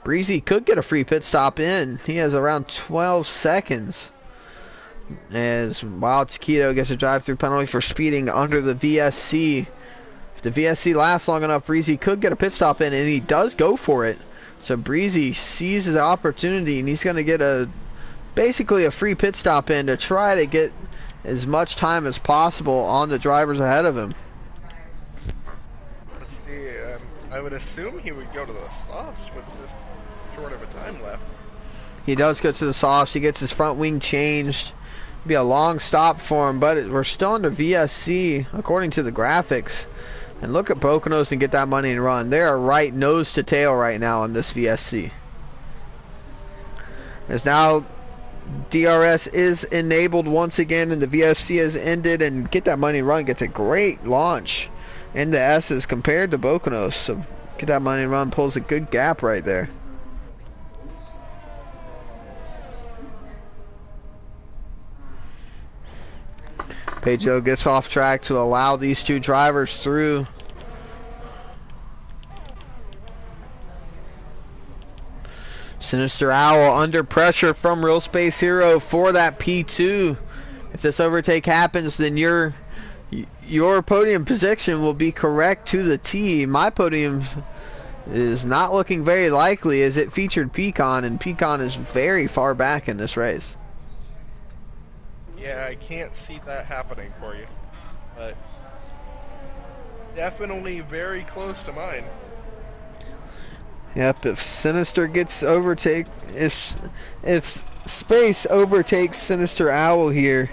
Breezy could get a free pit stop in. He has around 12 seconds. As Wild Taquito gets a drive-through penalty for speeding under the VSC. If the VSC lasts long enough, Breezy could get a pit stop in, and he does go for it. So Breezy sees his opportunity, and he's going to get basically a free pit stop in to try to get as much time as possible on the drivers ahead of him. Let's see, I would assume he would go to the softs with this short of a time left. He does go to the softs. He gets his front wing changed. Be a long stop for him, but we're still under VSC according to the graphics. And look at Poconos and Get That Money and Run. They are right nose to tail right now on this VSC. As now DRS is enabled once again, and the VSC has ended, and Get That Money and Run gets a great launch in the S's compared to Poconos. So Get That Money and Run pulls a good gap right there. Pedro gets off track to allow these two drivers through. Sinister Owl under pressure from Real Space Hero for that P2. If this overtake happens, then your podium position will be correct to the T. My podium is not looking very likely, as it featured Pecan, and Pecan is very far back in this race. Yeah, I can't see that happening for you, but definitely very close to mine. Yep, if Sinister gets if Space overtakes Sinister Owl here,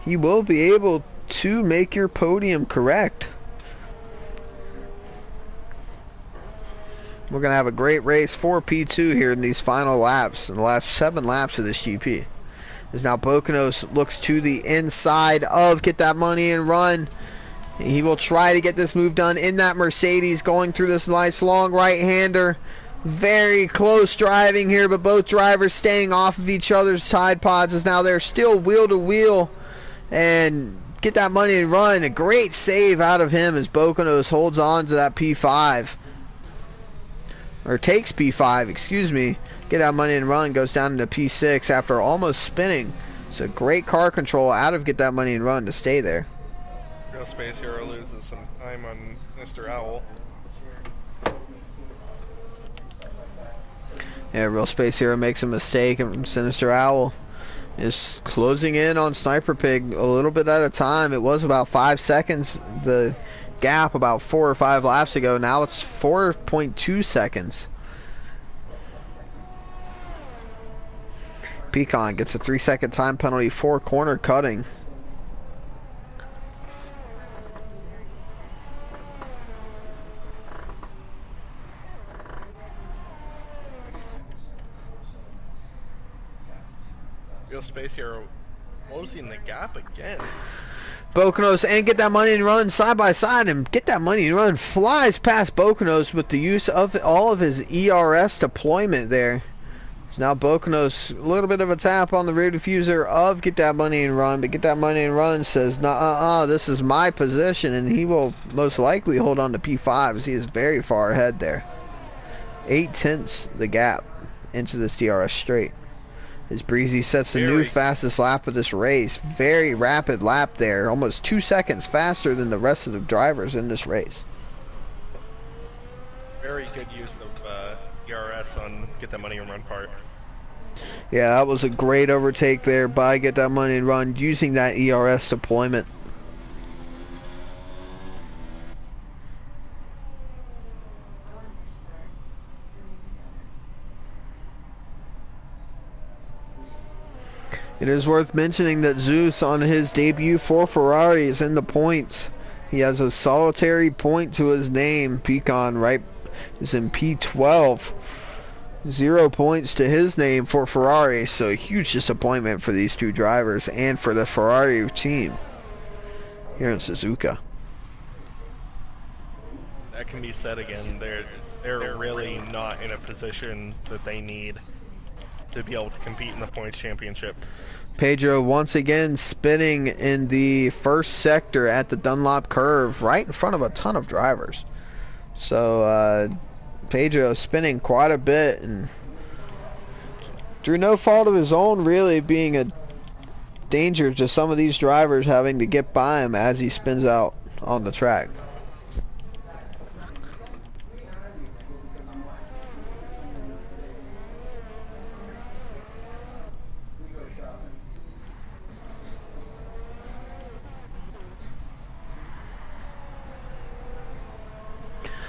he will be able to make your podium correct. We're going to have a great race for P2 here in these final laps, in the last 7 laps of this GP. As now Poconos looks to the inside of Get That Money and Run. He will try to get this move done in that Mercedes, going through this nice long right-hander. Very close driving here, but both drivers staying off of each other's Tide Pods, as now they're still wheel to wheel. And Get That Money and Run, a great save out of him as Poconos holds on to that P5. Or takes P5, excuse me. Get That Money and Run goes down into P6 after almost spinning. So great car control out of Get That Money and Run to stay there. Real Space Hero loses some time on Mr. Owl. Yeah, Real Space Hero makes a mistake, and Sinister Owl is closing in on Sniper Pig a little bit at a time. It was about 5 seconds, the gap about 4 or 5 laps ago. Now it's 4.2 seconds. Pecan gets a 3-second time penalty for corner cutting. Real Space Hero closing the gap again. Poconos and Get That Money and Run side by side, and Get That Money and Run flies past Poconos with the use of all of his ERS deployment there. So now Poconos, a little bit of a tap on the rear diffuser of Get That Money and Run, but Get That Money and Run says, nah, this is my position, and he will most likely hold on to P5 as he is very far ahead there. 8/10 the gap into this DRS straight. As Breezy sets the new fastest lap of this race. Very rapid lap there. Almost 2 seconds faster than the rest of the drivers in this race. Very good use of ERS on Get That Money and Run part. Yeah, that was a great overtake there by Get That Money and Run using that ERS deployment. It is worth mentioning that Zeus on his debut for Ferrari is in the points. He has a solitary point to his name. Pecan right is in P12. 0 points to his name for Ferrari, so a huge disappointment for these two drivers and for the Ferrari team here in Suzuka. That can be said again. They're really not in a position that they need to be able to compete in the points championship. Pedro once again spinning in the first sector at the Dunlop curve right in front of a ton of drivers. So Pedro spinning quite a bit and through no fault of his own, really being a danger to some of these drivers having to get by him as he spins out on the track.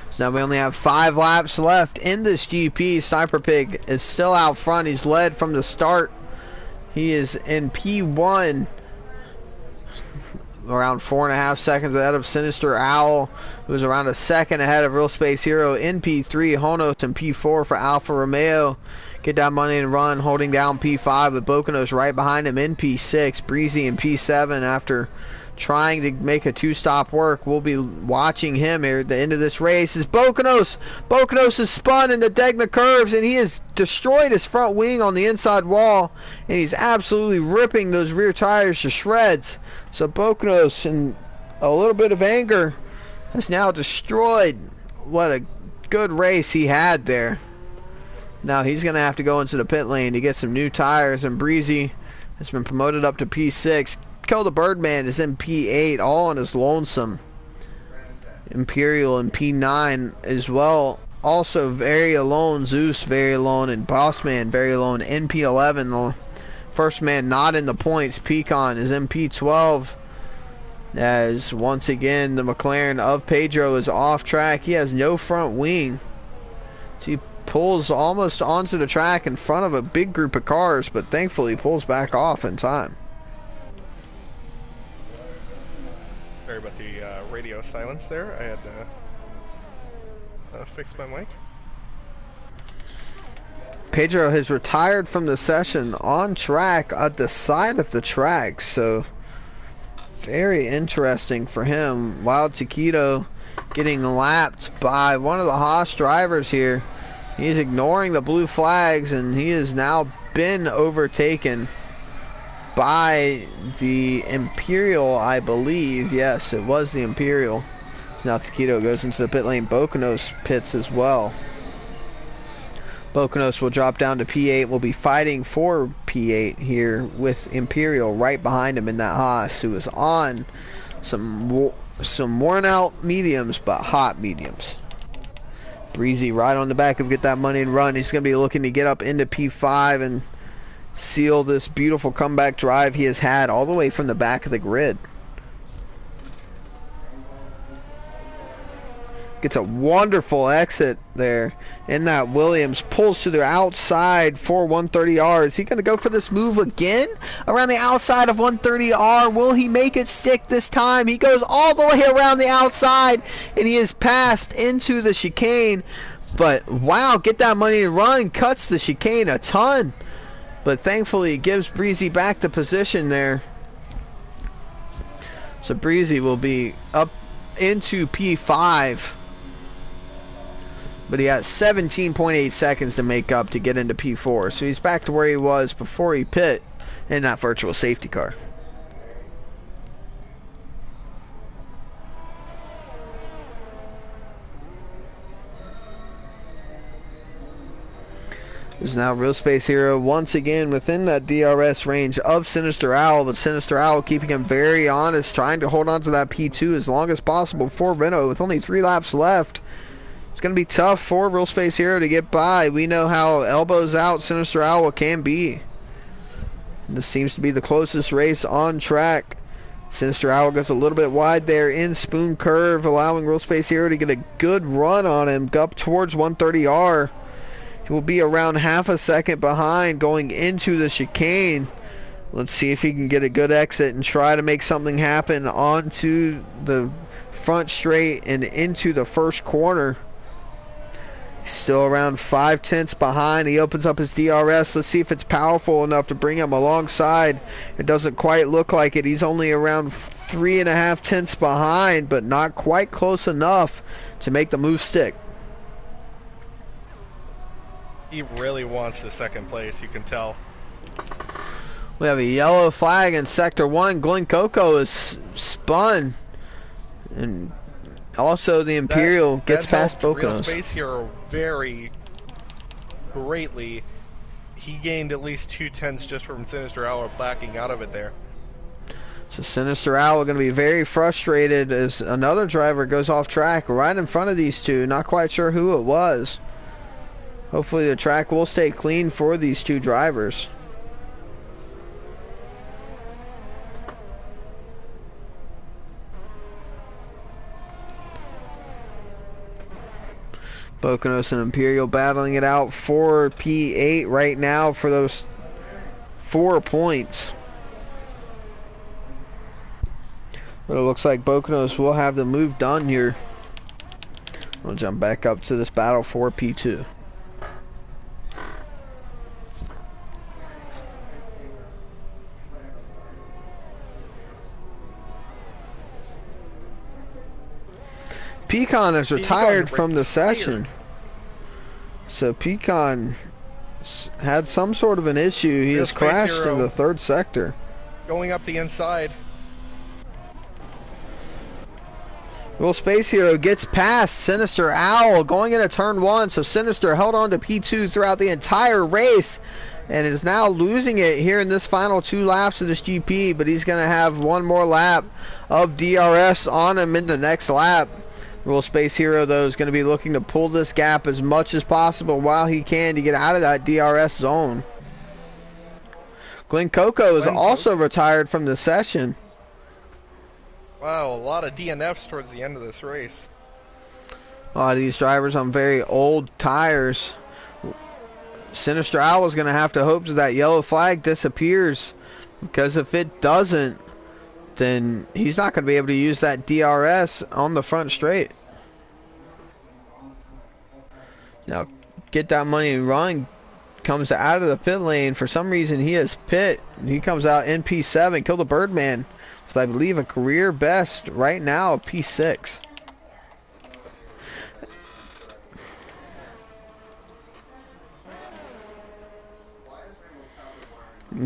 So now we only have 5 laps left in this GP. Sniper Pig is still out front. He's led from the start. He is in P1, around 4.5 seconds ahead of Sinister Owl, who's around a second ahead of Real Space Hero in P3. Honos in P4 for Alfa Romeo. Get that money and run, holding down P5 with Bocanos right behind him in P6. Breezy in P7 after trying to make a 2-stop work. We'll be watching him here at the end of this race. Is Bocanos. Bocanos is spun in the Degna curves, and he has destroyed his front wing on the inside wall, and he's absolutely ripping those rear tires to shreds. So Bocanos, in a little bit of anger, has now destroyed what a good race he had there. Now he's going to have to go into the pit lane to get some new tires, and Breezy has been promoted up to P6. Kill the Birdman is in P8, all on his lonesome. Imperial in P9 as well. Also very alone. Zeus very alone, and Bossman very alone in P11. The first man not in the points. Pecan is in P12. As once again the McLaren of Pedro is off track. He has no front wing. So he pulls almost onto the track in front of a big group of cars, but thankfully pulls back off in time. Sorry about the radio silence there. I had to fix my mic. Pedro has retired from the session on track at the side of the track, so very interesting for him. Wild Taquito getting lapped by one of the Haas drivers here. He's ignoring the blue flags, and he has now been overtaken by the Imperial, I believe. Yes, it was the Imperial. Now Taquito goes into the pit lane. Bocanos pits as well. Bocanos will drop down to P8. Will be fighting for P8 here with Imperial right behind him in that Haas, who is on some worn out mediums, but hot mediums. Breezy right on the back of Get That Money and Run. He's going to be looking to get up into P5 and seal this beautiful comeback drive he has had all the way from the back of the grid. Gets a wonderful exit there in that Williams. Pulls to the outside for 130R. Is he going to go for this move again? Around the outside of 130R. Will he make it stick this time? He goes all the way around the outside, and he is passed into the chicane. But wow, Get That Money and Run cuts the chicane a ton. But thankfully it gives Breezy back the position there. So Breezy will be up into P5. But he has 17.8 seconds to make up to get into P4. So he's back to where he was before he pit in that virtual safety car. Is now Real Space Hero once again within that DRS range of Sinister Owl, but Sinister Owl keeping him very honest, trying to hold on to that P2 as long as possible for Renault with only 3 laps left. It's going to be tough for Real Space Hero to get by. We know how elbows out Sinister Owl can be. And this seems to be the closest race on track. Sinister Owl goes a little bit wide there in Spoon Curve, allowing Real Space Hero to get a good run on him up towards 130R. He will be around half a second behind going into the chicane. Let's see if he can get a good exit and try to make something happen onto the front straight and into the first corner. Still around 5/10 behind. He opens up his DRS. Let's see if it's powerful enough to bring him alongside. It doesn't quite look like it. He's only around 3.5 tenths behind, but not quite close enough to make the move stick. He really wants the second place, you can tell. We have a yellow flag in Sector 1. Glen Coco is spun. And also the Imperial gets past Real Bocanos. Space Hero very greatly. He gained at least 2/10 just from Sinister Owl backing out of it there. So Sinister Owl going to be very frustrated as another driver goes off track right in front of these two. Not quite sure who it was. Hopefully the track will stay clean for these two drivers. Bocanos and Imperial battling it out for P8 right now for those 4 points. But it looks like Bocanos will have the move done here. We'll jump back up to this battle for P2. Pecan is retired from the session. So Pecan had some sort of an issue. He has crashed in the third sector. Going up the inside. Well, Space Hero gets past Sinister Owl going into turn 1. So Sinister held on to P2 throughout the entire race and is now losing it here in this final 2 laps of this GP. But he's going to have one more lap of DRS on him in the next lap. Real Space Hero, though, is going to be looking to pull this gap as much as possible while he can to get out of that DRS zone. Glen Coco is also retired from the session. Wow, a lot of DNFs towards the end of this race. A lot of these drivers on very old tires. Sinister Owl is going to have to hope that yellow flag disappears, because if it doesn't, then he's not going to be able to use that DRS on the front straight. Now, Get That Money and Run comes out of the pit lane. For some reason, he has pit. He comes out in P7. Kill the Birdman with, I believe, a career best right now of P6.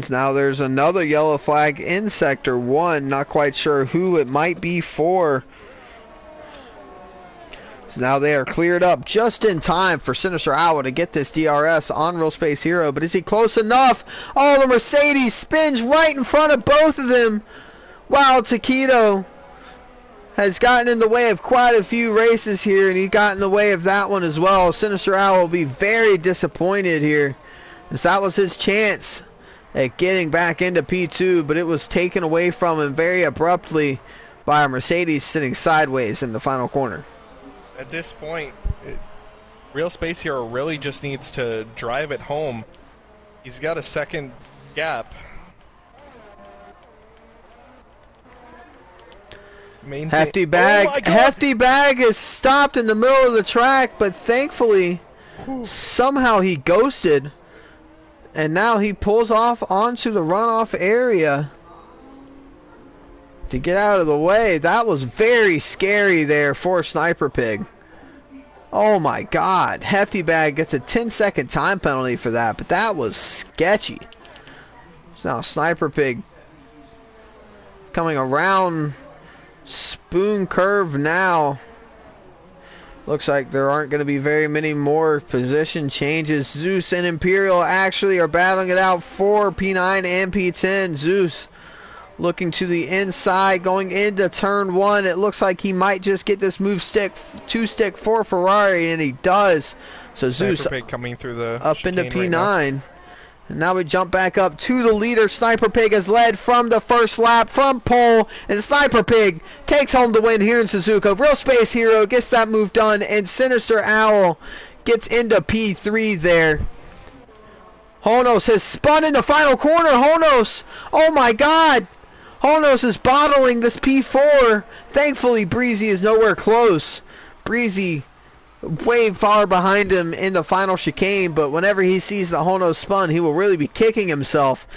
Now there's another yellow flag in Sector 1. Not quite sure who it might be for. So now they are cleared up just in time for Sinister Owl to get this DRS on Real Space Hero. But is he close enough? Oh, the Mercedes spins right in front of both of them. Wow, Taquito has gotten in the way of quite a few races here, and he got in the way of that one as well. Sinister Owl will be very disappointed here, as that was his chance at getting back into P2, but it was taken away from him very abruptly by a Mercedes sitting sideways in the final corner. At this point, Real Space Hero really just needs to drive it home. He's got a second gap. Hefty Bag, Hefty Bag is stopped in the middle of the track, but thankfully somehow he ghosted, and now he pulls off onto the runoff area to get out of the way. That was very scary there for Sniper Pig. Oh my God, Hefty Bag gets a 10-second time penalty for that, but that was sketchy. So now Sniper Pig coming around Spoon Curve now. Looks like there aren't going to be very many more position changes. Zeus and Imperial actually are battling it out for P9 and P10. Zeus looking to the inside, going into turn 1. It looks like he might just get this move stick, 2-stick for Ferrari, and he does. So Zeus coming through the up into P9. Right, and now we jump back up to the leader. Sniper Pig has led from the first lap from pole, and Sniper Pig takes home the win here in Suzuka. Real Space Hero gets that move done, and Sinister Owl gets into P3 there. Honos has spun in the final corner. Honos. Oh my God. Honos is bottling this P4. Thankfully, Breezy is nowhere close. Breezy way far behind him in the final chicane, but whenever he sees the Honos spun, he will really be kicking himself.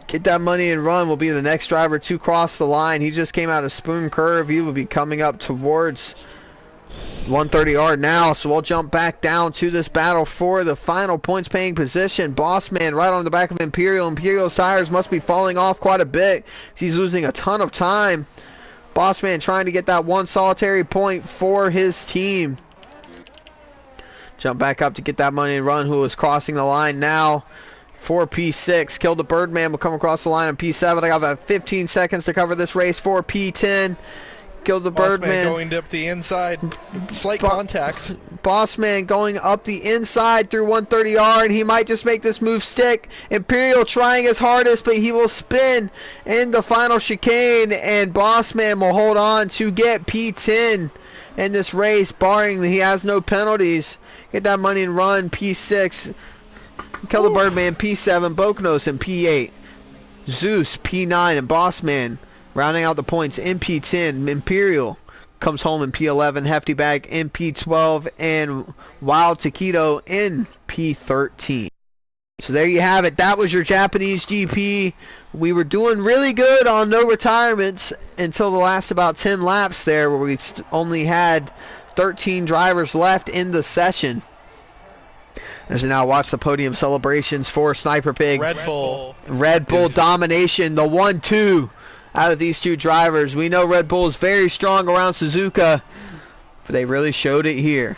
Get that money and run will be the next driver to cross the line. He just came out of Spoon Curve. He will be coming up towards 130 yard now, so we'll jump back down to this battle for the final points paying position. Bossman right on the back of Imperial. Imperial's tires must be falling off quite a bit. He's losing a ton of time. Bossman trying to get that one solitary point for his team. Jump back up to get that money and run, who is crossing the line now for P6. Kill the Birdman will come across the line on P7. I got about 15 seconds to cover this race for P10. Kill the Birdman. Going up the inside. Slight contact. Bossman going up the inside through 130 yard. He might just make this move stick. Imperial trying his hardest, but he will spin in the final chicane, and Bossman will hold on to get P10 in this race, barring he has no penalties. Get that money and run. P6. Kill the Birdman. P7. Bokonos in P8. Zeus P9 and Bossman rounding out the points in P10. Imperial comes home in P11. Hefty Bag in P12. And Wild Taquito in P13. So there you have it. That was your Japanese GP. We were doing really good on no retirements until the last about 10 laps there, where we only had 13 drivers left in the session. As we now watch the podium celebrations for Sniper Pig. Red Bull domination. The 1-2 out of these two drivers. We know Red Bull is very strong around Suzuka, but they really showed it here.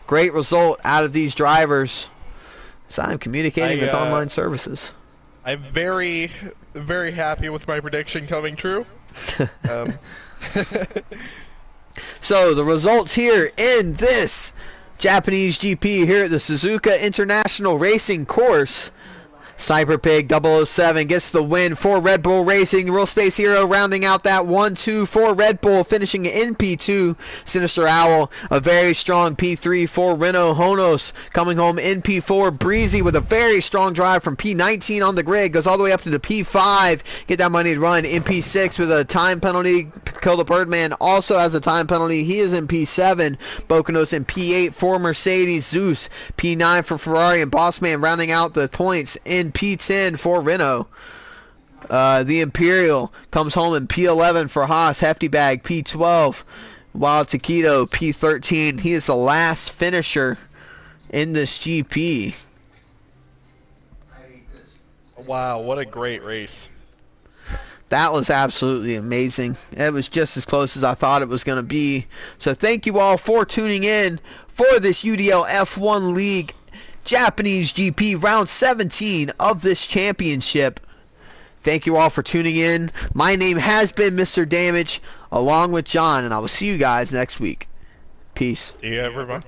Great result out of these drivers. So I'm communicating with online services. I'm very, very happy with my prediction coming true. So the results here in this Japanese GP here at the Suzuka International Racing Course. Sniper Pig 007 gets the win for Red Bull Racing. Real Space Hero rounding out that 1-2 for Red Bull, finishing in P2. Sinister Owl, a very strong P3 for Renault. Honos coming home in P4. Breezy with a very strong drive from P19 on the grid, goes all the way up to the P5. Get that money to run in P6 with a time penalty. Kill the Birdman also has a time penalty. He is in P7. Bokonos in P8 for Mercedes. Zeus P9 for Ferrari, and Bossman rounding out the points in P10 for Renault. The Imperial comes home in P11 for Haas. Hefty Bag P12. Wild Taquito P13. He is the last finisher in this GP. Wow, what a great race. That was absolutely amazing. It was just as close as I thought it was going to be. So thank you all for tuning in for this UDL F1 League Japanese GP round 17 of this championship. Thank you all for tuning in. My name has been Mr. Damage, along with John, and I will see you guys next week. Peace. See you, everyone.